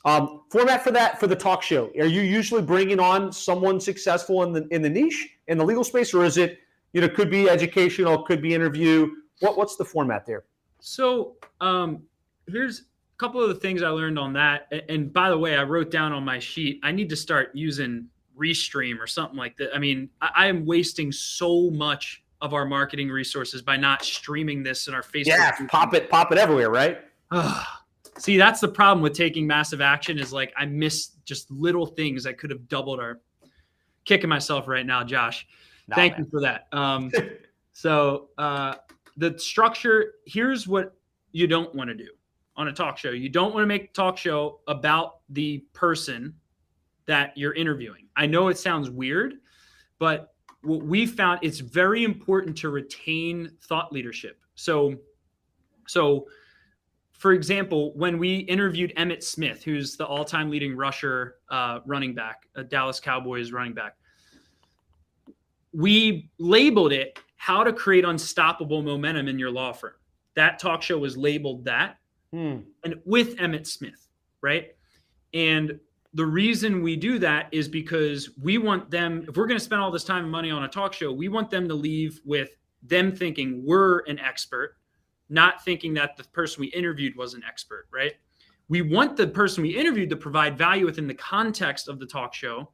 Format for the talk show. Are you usually bringing on someone successful in the niche, in the legal space, or is it, could be educational, could be interview? What's the format there? So here's a couple of the things I learned on that. And by the way, I wrote down on my sheet, I need to start using Restream or something like that. I mean, I am wasting so much of our marketing resources by not streaming this in our Facebook. Yeah, pop it everywhere, right? See, that's the problem with taking massive action is like I miss just little things that could have doubled our kicking myself right now, Josh. Thank you for that. So the structure, here's what you don't want to do on a talk show. You don't want to make a talk show about the person that you're interviewing. I know it sounds weird, but what we found, it's very important to retain thought leadership. So for example, when we interviewed Emmitt Smith, who's the all-time leading rusher running back, a Dallas Cowboys running back, we labeled it How to Create Unstoppable Momentum in Your Law Firm. That talk show was labeled that, and with Emmitt Smith, right? And the reason we do that is because we want them, if we're going to spend all this time and money on a talk show, we want them to leave with them thinking we're an expert, not thinking that the person we interviewed was an expert, right? We want the person we interviewed to provide value within the context of the talk show.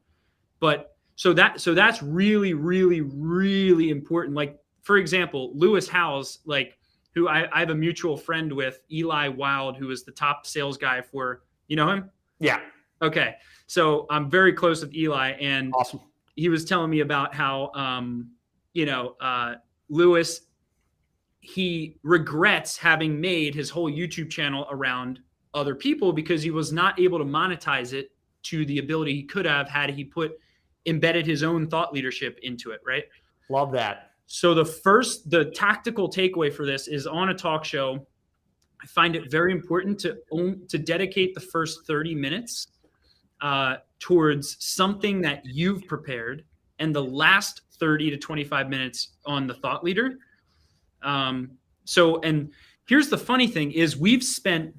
But so that's really, really, really important. Like, for example, Lewis Howes, like who I have a mutual friend with, Eli Wild, who is the top sales guy for, you know him? Yeah. Okay. So I'm very close with Eli, and awesome. He was telling me about how, Lewis, he regrets having made his whole YouTube channel around other people because he was not able to monetize it to the ability he could have had he embedded his own thought leadership into it. Right. Love that. So the tactical takeaway for this is on a talk show, I find it very important to dedicate the first 30 minutes towards something that you've prepared, and the last 30 to 25 minutes on the thought leader. And here's the funny thing is we've spent,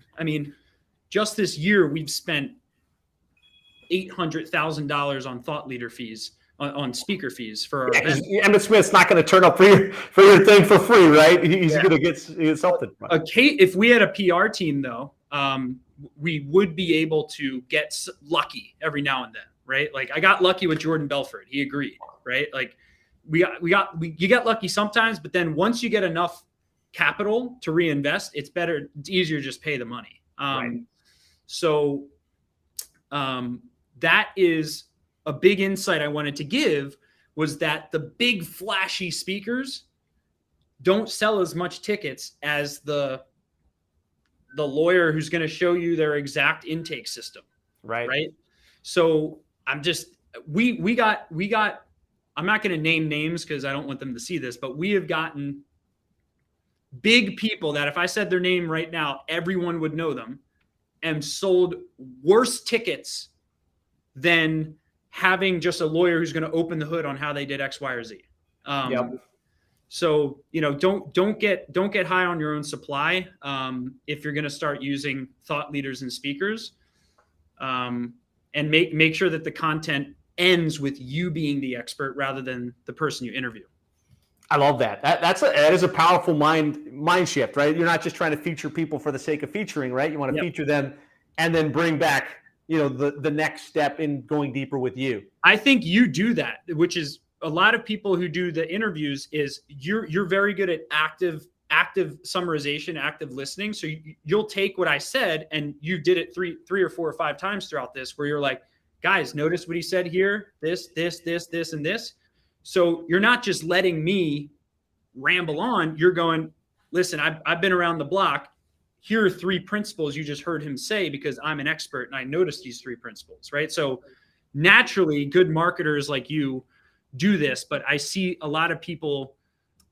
just this year, we've spent $800,000 on thought leader fees, on speaker fees for our event. Emmitt Smith's not going to turn up for your thing for free, right? He's going to get something. If we had a PR team, though, we would be able to get lucky every now and then, right? Like I got lucky with Jordan Belfort. He agreed, right? Like you get lucky sometimes, but then once you get enough capital to reinvest, it's easier to just pay the money. Right. So that is a big insight I wanted to give, was that the big flashy speakers don't sell as much tickets as the lawyer who's going to show you their exact intake system. Right. So I'm not going to name names because I don't want them to see this, but we have gotten big people that if I said their name right now, everyone would know them, and sold worse tickets than having just a lawyer who's going to open the hood on how they did X, Y, or Z. So, don't get high on your own supply if you're going to start using thought leaders and speakers, and make sure that the content ends with you being the expert rather than the person you interview. I love that. That is a powerful mind shift, right? You're not just trying to feature people for the sake of featuring, right? You want to feature them and then bring back, the next step in going deeper with you. I think you do that, which is a lot of people who do the interviews is you're very good at active summarization, active listening. So you'll take what I said, and you did it three or four or five times throughout this, where you're like, guys, notice what he said here, this, and this. So you're not just letting me ramble on. You're going, listen, I've been around the block. Here are 3 principles you just heard him say because I'm an expert and I noticed these 3 principles, right? So naturally, good marketers like you do this, but I see a lot of people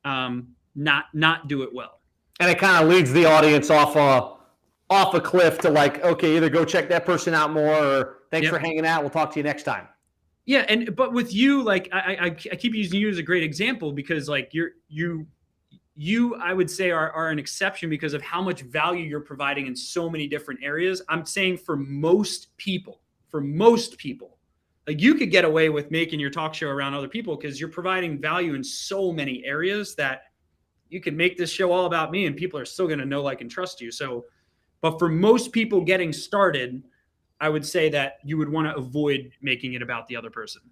not do it well. And it kind of leads the audience off a cliff to like, okay, either go check that person out more, or thanks for hanging out. We'll talk to you next time. Yeah, but with you, like I keep using you as a great example because like you I would say are an exception because of how much value you're providing in so many different areas. I'm saying for most people, like you could get away with making your talk show around other people because you're providing value in so many areas that you can make this show all about me and people are still going to know, like, and trust you. So But for most people getting started, I would say that you would want to avoid making it about the other person.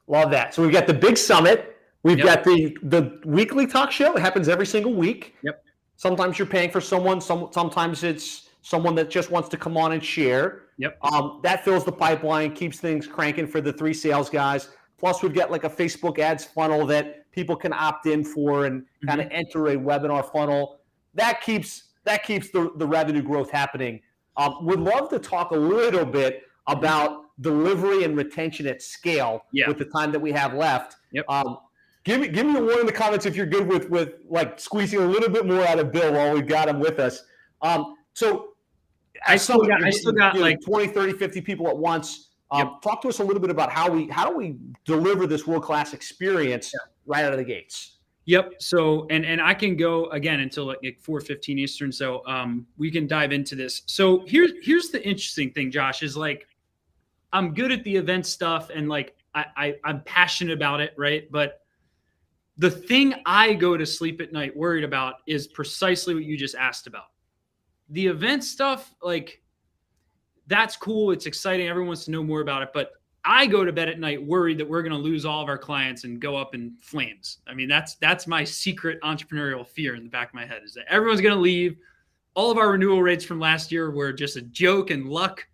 Love that. So we've got the big summit. We've Yep. got the weekly talk show. It happens every single week. Yep. Sometimes you're paying for someone. Sometimes it's someone that just wants to come on and share. Yep. That fills the pipeline, keeps things cranking for the 3 sales guys. Plus, we've got like a Facebook ads funnel that people can opt in for and kind of enter a webinar funnel. That keeps the revenue growth happening. Would love to talk a little bit about delivery and retention at scale with the time that we have left. Yep. Give me a one in the comments if you're good with like squeezing a little bit more out of Bill while we've got him with us. So I still got like 20, 30, 50 people at once. Talk to us a little bit about how do we deliver this world-class experience right out of the gates. Yep. So, and I can go again until like 4:15 Eastern. So, we can dive into this. So here's the interesting thing, Josh, is like, I'm good at the event stuff and like, I'm passionate about it. Right. But the thing I go to sleep at night worried about is precisely what you just asked about. The event stuff, like, that's cool. It's exciting. Everyone wants to know more about it. But I go to bed at night worried that we're going to lose all of our clients and go up in flames. I mean, that's my secret entrepreneurial fear in the back of my head, is that everyone's going to leave. All of our renewal rates from last year were just a joke and luck.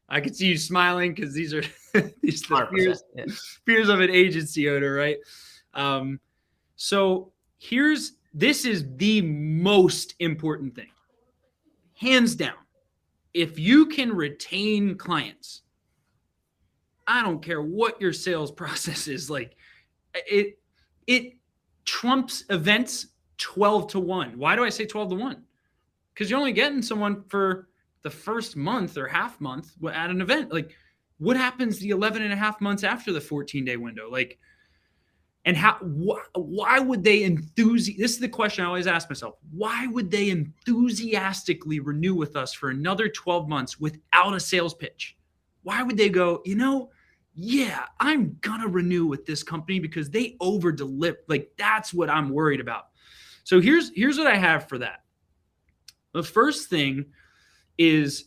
I could see you smiling because these are these are the fears of an agency owner, right? So this is the most important thing, hands down. If you can retain clients, I don't care what your sales process is, like, it trumps events 12-1. Why do I say 12-1? Because you're only getting someone for the first month or half month at an event. Like, what happens the 11 and a half months after the 14-day window? Like, and why would they this is the question I always ask myself. Why would they enthusiastically renew with us for another 12 months without a sales pitch? Why would they go, yeah, I'm going to renew with this company because they over-deliver? Like, that's what I'm worried about. So here's what I have for that. The first thing is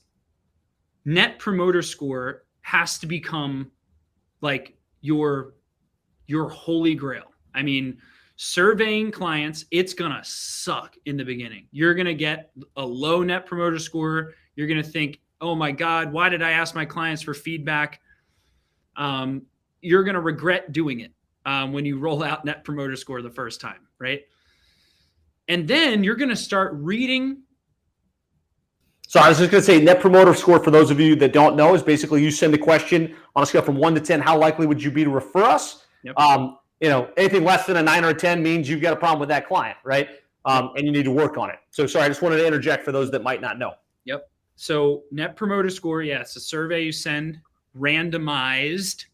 Net Promoter Score has to become like your holy grail. I mean, surveying clients, it's going to suck in the beginning. You're going to get a low Net Promoter Score. You're going to think, oh my God, why did I ask my clients for feedback? You're going to regret doing it when you roll out Net Promoter Score the first time, right? And then you're going to start reading. So I was just going to say, Net Promoter Score, for those of you that don't know, is basically you send a question on a scale from 1 to 10. How likely would you be to refer us? Yep. Anything less than a 9 or a 10 means you've got a problem with that client, right? And you need to work on it. So sorry, I just wanted to interject for those that might not know. Yep. So Net Promoter Score, it's a survey you send, randomized,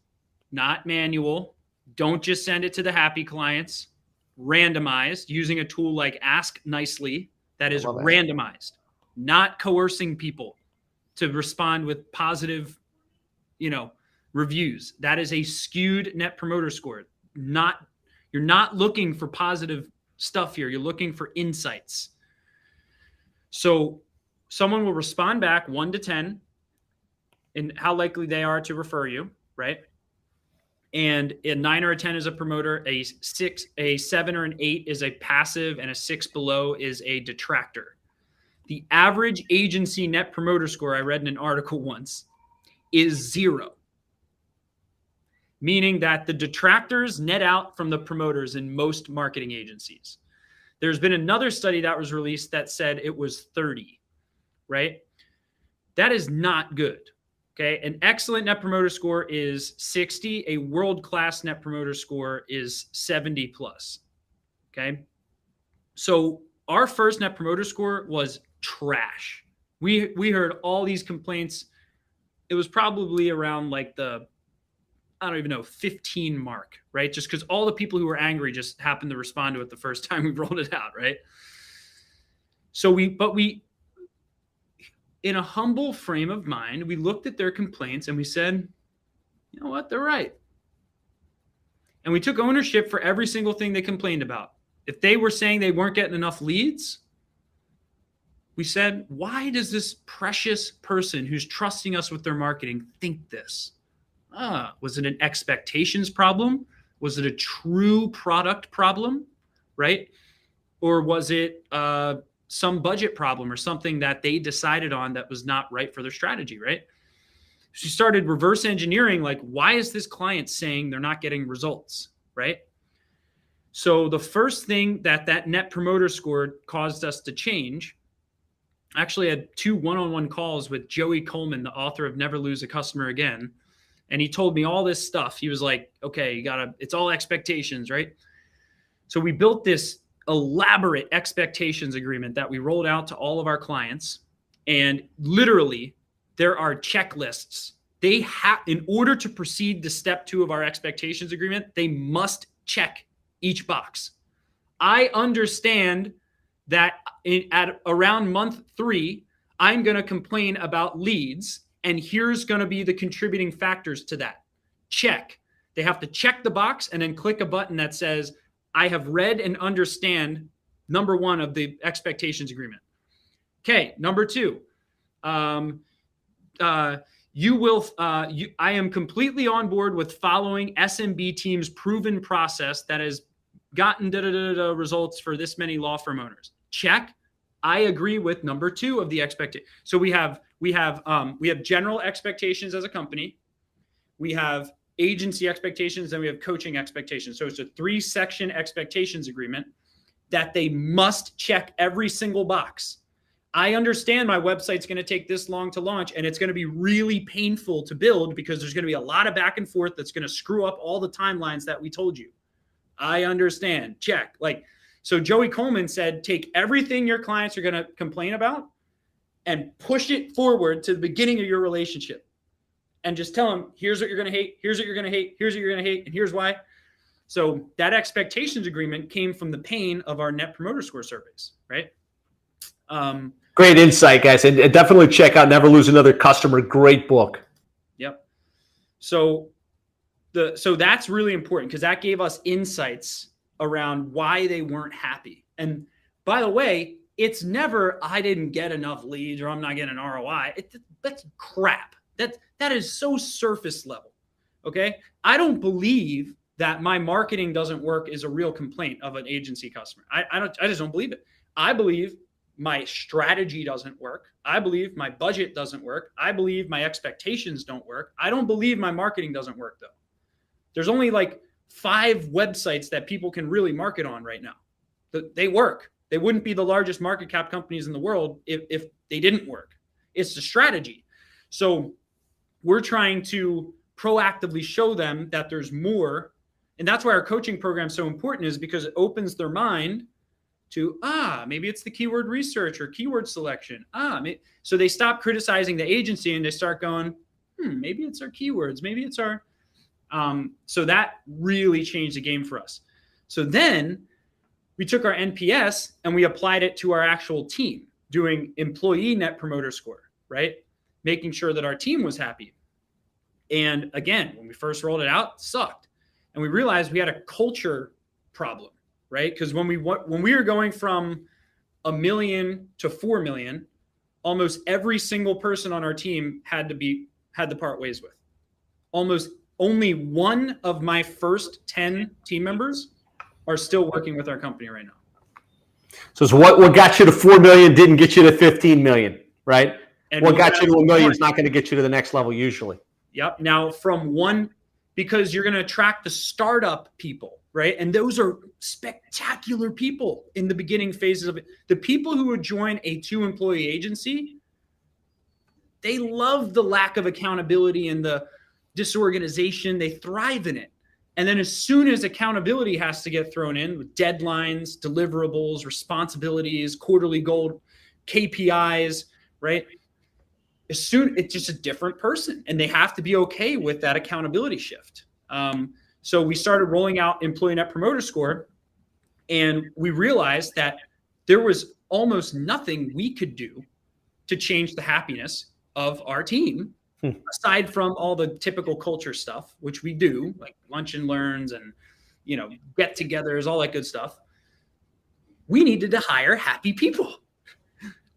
not manual. Don't just send it to the happy clients. Randomized using a tool like Ask Nicely that is randomized, not coercing people to respond with positive, reviews. That is a skewed Net Promoter Score. You're not looking for positive stuff here. You're looking for insights. So someone will respond back 1 to 10 and how likely they are to refer you, right? And a 9 or a 10 is a promoter, a 7 or an 8 is a passive, and a 6 below is a detractor. The average agency Net Promoter Score, I read in an article once, is 0. Meaning that the detractors net out from the promoters in most marketing agencies. There's been another study that was released that said it was 30, right? That is not good, okay? An excellent Net Promoter Score is 60. A world-class Net Promoter Score is 70 plus, okay? So our first Net Promoter Score was trash. We heard all these complaints. It was probably around like the, I don't even know, 15 mark, right? Just because all the people who were angry just happened to respond to it the first time we rolled it out, right? So we, in a humble frame of mind, we looked at their complaints and we said, you know what, they're right. And we took ownership for every single thing they complained about. If they were saying they weren't getting enough leads, We said, why does this precious person who's trusting us with their marketing think this? Was it an expectations problem? Was it a true product problem, right? Or was it some budget problem or something that they decided on that was not right for their strategy, right? She started reverse engineering, like, why is this client saying they're not getting results, right? So the first thing that net promoter score caused us to change, I actually had 2 one-on-one calls with Joey Coleman, the author of Never Lose a Customer Again. And he told me all this stuff. He was like, okay, it's all expectations, right? So we built this elaborate expectations agreement that we rolled out to all of our clients. And literally, there are checklists. They have, in order to proceed to step 2 of our expectations agreement, they must check each box. I understand that at around month 3, I'm going to complain about leads, and here's going to be the contributing factors to that. Check. They have to check the box and then click a button that says, I have read and understand number 1 of the expectations agreement. Okay, number 2. I am completely on board with following SMB team's proven process that has gotten results for this many law firm owners. Check. I agree with number 2 of the expectation. So we have general expectations as a company. We have agency expectations, and we have coaching expectations. So it's a 3-section expectations agreement that they must check every single box. I understand my website's going to take this long to launch, and it's going to be really painful to build because there's going to be a lot of back and forth that's going to screw up all the timelines that we told you. I understand. Check. So Joey Coleman said, take everything your clients are going to complain about and push it forward to the beginning of your relationship. And just tell them, here's what you're going to hate, here's what you're going to hate, here's what you're going to hate, and here's why. So that expectations agreement came from the pain of our net promoter score surveys, right? Great insight, guys. And definitely check out Never Lose Another Customer. Great book. Yep. So that's really important because that gave us insights around why they weren't happy. And by the way, it's never, I didn't get enough leads or I'm not getting an ROI. That's crap. That is so surface level. Okay. I don't believe that my marketing doesn't work is a real complaint of an agency customer. I just don't believe it. I believe my strategy doesn't work. I believe my budget doesn't work. I believe my expectations don't work. I don't believe my marketing doesn't work though. There's only like 5 websites that people can really market on right now. They work. They wouldn't be the largest market cap companies in the world if they didn't work. It's the strategy. So we're trying to proactively show them that there's more. And that's why our coaching program is so important, is because it opens their mind to, maybe it's the keyword research or keyword selection. So they stop criticizing the agency and they start going, maybe it's our keywords. Maybe it's our, so that really changed the game for us. So then we took our NPS and we applied it to our actual team, doing employee net promoter score, right? Making sure that our team was happy. And again, when we first rolled it out, it sucked. And we realized we had a culture problem, right? Because when we were going from 1 million to 4 million, almost every single person on our team had to part ways with. Almost only one of my first 10 team members are still working with our company right now. So it's what got you to 4 million didn't get you to 15 million, right? And what got you to 1 million is not going to get you to the next level usually. Yep. Now because you're going to attract the startup people, right? And those are spectacular people in the beginning phases of it. The people who would join a 2-employee agency, they love the lack of accountability and the disorganization. They thrive in it. And then as soon as accountability has to get thrown in with deadlines, deliverables, responsibilities, quarterly goal, KPIs, right? It's just a different person, and they have to be okay with that accountability shift. So we started rolling out employee net promoter score, and we realized that there was almost nothing we could do to change the happiness of our team, aside from all the typical culture stuff, which we do, like lunch and learns and, get-togethers, all that good stuff. We needed to hire happy people.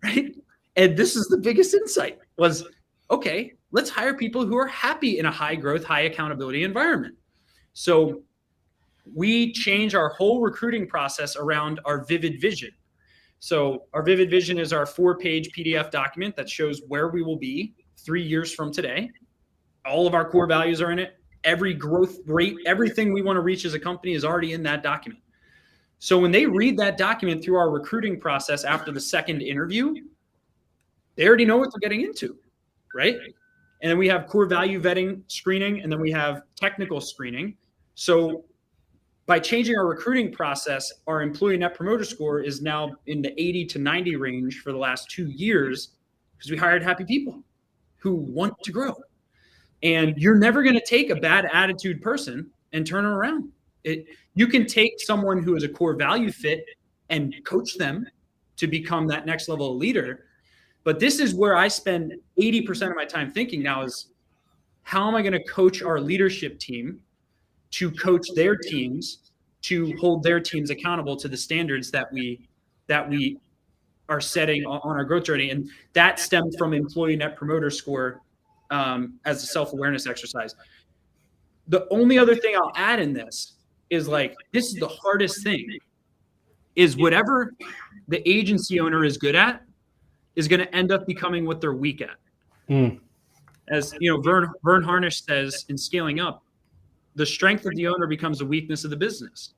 right? And this is the biggest insight was, okay, let's hire people who are happy in a high growth, high accountability environment. So we change our whole recruiting process around our vivid vision. So our vivid vision is our 4-page PDF document that shows where we will be 3 years from today. All of our core values are in it. Every growth rate, everything we want to reach as a company is already in that document. So when they read that document through our recruiting process after the second interview, they already know what they're getting into, right? And then we have core value vetting screening, and then we have technical screening. So by changing our recruiting process, our employee net promoter score is now in the 80 to 90 range for the last 2 years because we hired happy people who want to grow. And you're never going to take a bad attitude person and turn them around. You can take someone who is a core value fit and coach them to become that next level leader. But this is where I spend 80% of my time thinking now is, how am I going to coach our leadership team to coach their teams, to hold their teams accountable to the standards that we are setting on our growth journey? And that stemmed from employee net promoter score as a self-awareness exercise. The only other thing I'll add in this is, like, this is the hardest thing, is whatever the agency owner is good at is going to end up becoming what they're weak at. As you know, Vern Harnish says in Scaling Up, the strength of the owner becomes the weakness of the business.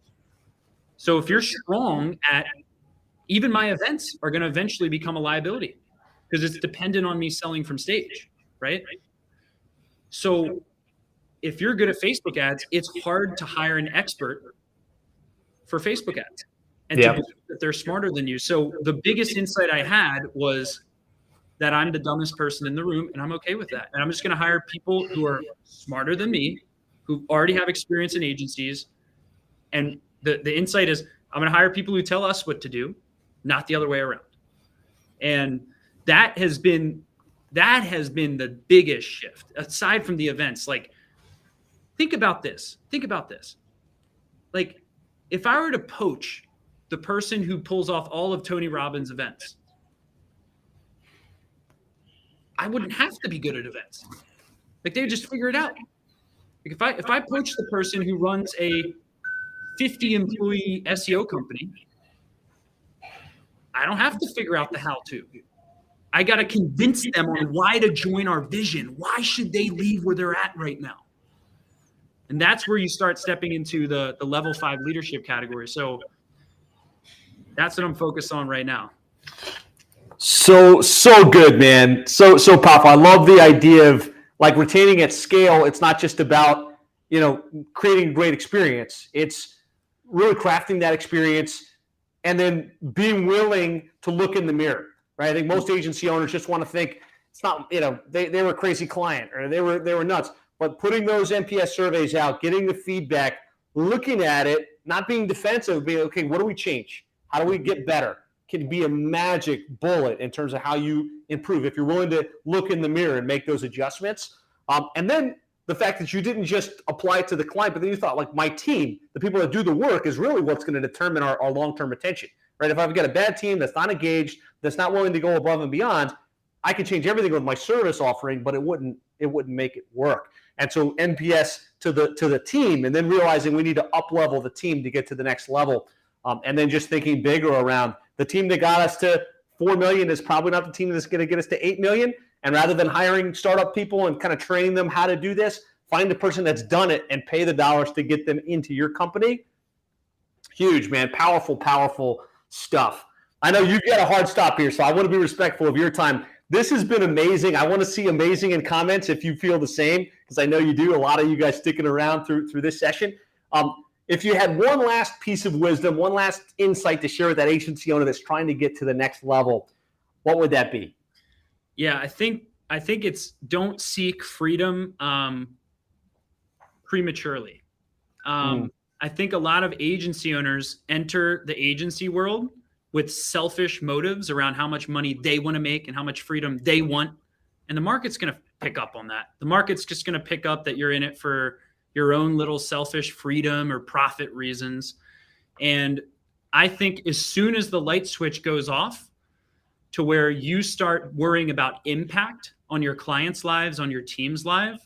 So if you're strong at, even my events are going to eventually become a liability because it's dependent on me selling from stage, right? So if you're good at Facebook ads, it's hard to hire an expert for Facebook ads and to believe that they're smarter than you. So the biggest insight I had was that I'm the dumbest person in the room, and I'm okay with that. And I'm just going to hire people who are smarter than me, who already have experience in agencies. And the insight is, I'm going to hire people who tell us what to do, not the other way around. And that has been the biggest shift, aside from the events. Like, think about this. Like, if I were to poach the person who pulls off all of Tony Robbins' events, I wouldn't have to be good at events. Like, they would just figure it out. Like, if I poach the person who runs a 50-employee SEO company, I don't have to figure out the how-to. I got to convince them on why to join our vision. Why should they leave where they're at right now? And that's where you start stepping into the level 5 leadership category. So that's what I'm focused on right now. So good, man. So powerful. I love the idea of, like, retaining at scale. It's not just about, creating a great experience. It's really crafting that experience and then being willing to look in the mirror, right? I think most agency owners just want to think it's not, they were a crazy client or they were nuts. But putting those NPS surveys out, getting the feedback, looking at it, not being defensive, being, okay, what do we change? How do we get better? Can be a magic bullet in terms of how you improve if you're willing to look in the mirror and make those adjustments. And then the fact that you didn't just apply it to the client, but then you thought, like, my team, the people that do the work, is really what's going to determine our long-term retention, right? If I've got a bad team that's not engaged, that's not willing to go above and beyond, I can change everything with my service offering, but it wouldn't make it work. And so NPS to the team, and then realizing we need to up-level the team to get to the next level. And then just thinking bigger around the team that got us to 4 million is probably not the team that's going to get us to 8 million. And rather than hiring startup people and kind of training them how to do this, find the person that's done it and pay the dollars to get them into your company. Huge, man. Powerful stuff. I know you've got a hard stop here, so I want to be respectful of your time. This has been amazing. I want to see amazing in comments if you feel the same, because I know you do. A lot of you guys sticking around through this session. If you had one last piece of wisdom, one last insight to share with that agency owner that's trying to get to the next level, what would that be? Yeah, I think it's, don't seek freedom prematurely. I think a lot of agency owners enter the agency world with selfish motives around how much money they want to make and how much freedom they want. And the market's going to pick up on that. The market's just going to pick up that you're in it for your own little selfish freedom or profit reasons. And I think as soon as the light switch goes off, to where you start worrying about impact on your clients' lives, on your team's life,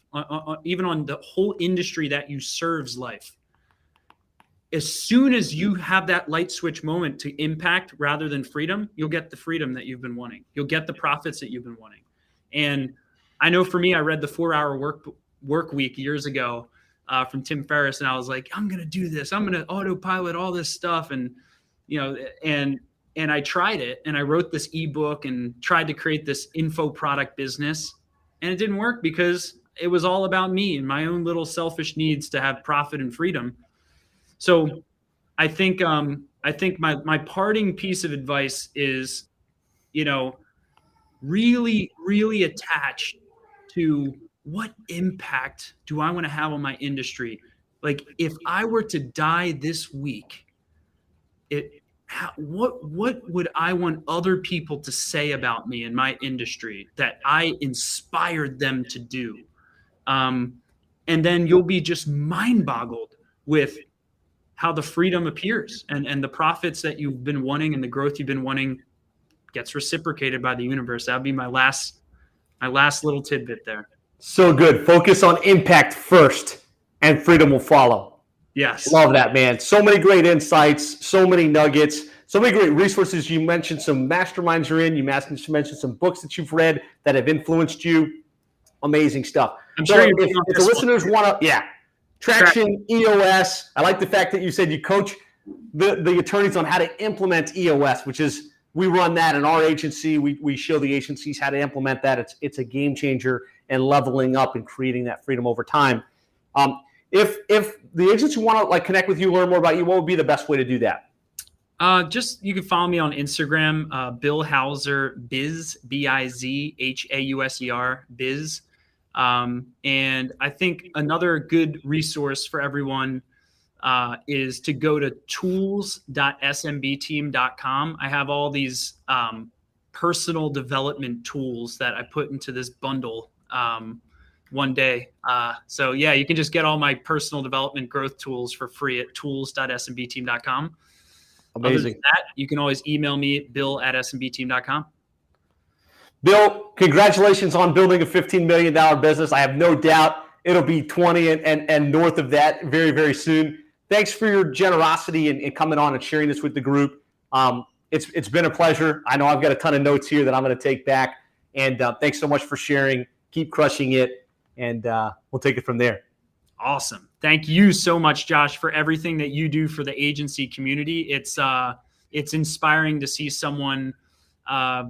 even on the whole industry that you serve's life. As soon as you have that light switch moment to impact rather than freedom, you'll get the freedom that you've been wanting. You'll get the profits that you've been wanting. And I know for me, I read the 4-Hour Work Week years ago from Tim Ferriss, and I was like, I'm going to do this. I'm going to autopilot all this stuff. And, and I tried it, and I wrote this ebook and tried to create this info product business, and it didn't work because it was all about me and my own little selfish needs to have profit and freedom. So I think my parting piece of advice is, really, really attach to what impact do I want to have on my industry? Like, if I were to die this week, what would I want other people to say about me in my industry that I inspired them to do? And then you'll be just mind boggled with how the freedom appears and the profits that you've been wanting and the growth you've been wanting gets reciprocated by the universe. That would be my last little tidbit there. So good. Focus on impact first, and freedom will follow. Yes. Love that, man. So many great insights, so many nuggets, so many great resources. You mentioned some masterminds you're in. You mentioned some books that you've read that have influenced you. Amazing stuff. I'm so sure if the listeners want to, Traction, EOS. I like the fact that you said you coach the attorneys on how to implement EOS, which is, we run that in our agency. We show the agencies how to implement that. It's a game changer and leveling up and creating that freedom over time. If the agents who want to connect with you, learn more about you, what would be the best way to do that? You can follow me on Instagram, Bill Hauser Biz, BIZ, Biz. And I think another good resource for everyone is to go to tools.smbteam.com. I have all these personal development tools that I put into this bundle one day. So yeah, you can just get all my personal development growth tools for free at tools.smbteam.com. Amazing. Other than that, you can always email me at bill@smbteam.com. Bill, congratulations on building a $15 million business. I have no doubt it'll be 20 and north of that very, very soon. Thanks for your generosity and coming on and sharing this with the group. It's been a pleasure. I know I've got a ton of notes here that I'm going to take back. And thanks so much for sharing. Keep crushing it, and we'll take it from there. Awesome. Thank you so much, Josh, for everything that you do for the agency community. It's inspiring to see someone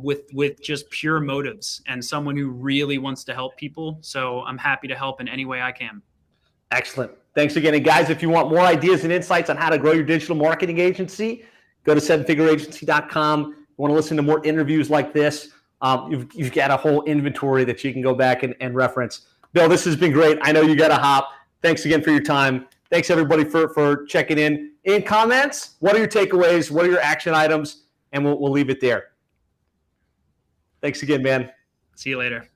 with just pure motives and someone who really wants to help people. So I'm happy to help in any way I can. Excellent. Thanks again. And guys, if you want more ideas and insights on how to grow your digital marketing agency, go to sevenfigureagency.com. You want to listen to more interviews like this, you've got a whole inventory that you can go back and reference. Bill, this has been great. I know you got to hop. Thanks again for your time. Thanks, everybody, for checking in. In comments, what are your takeaways? What are your action items? And we'll leave it there. Thanks again, man. See you later.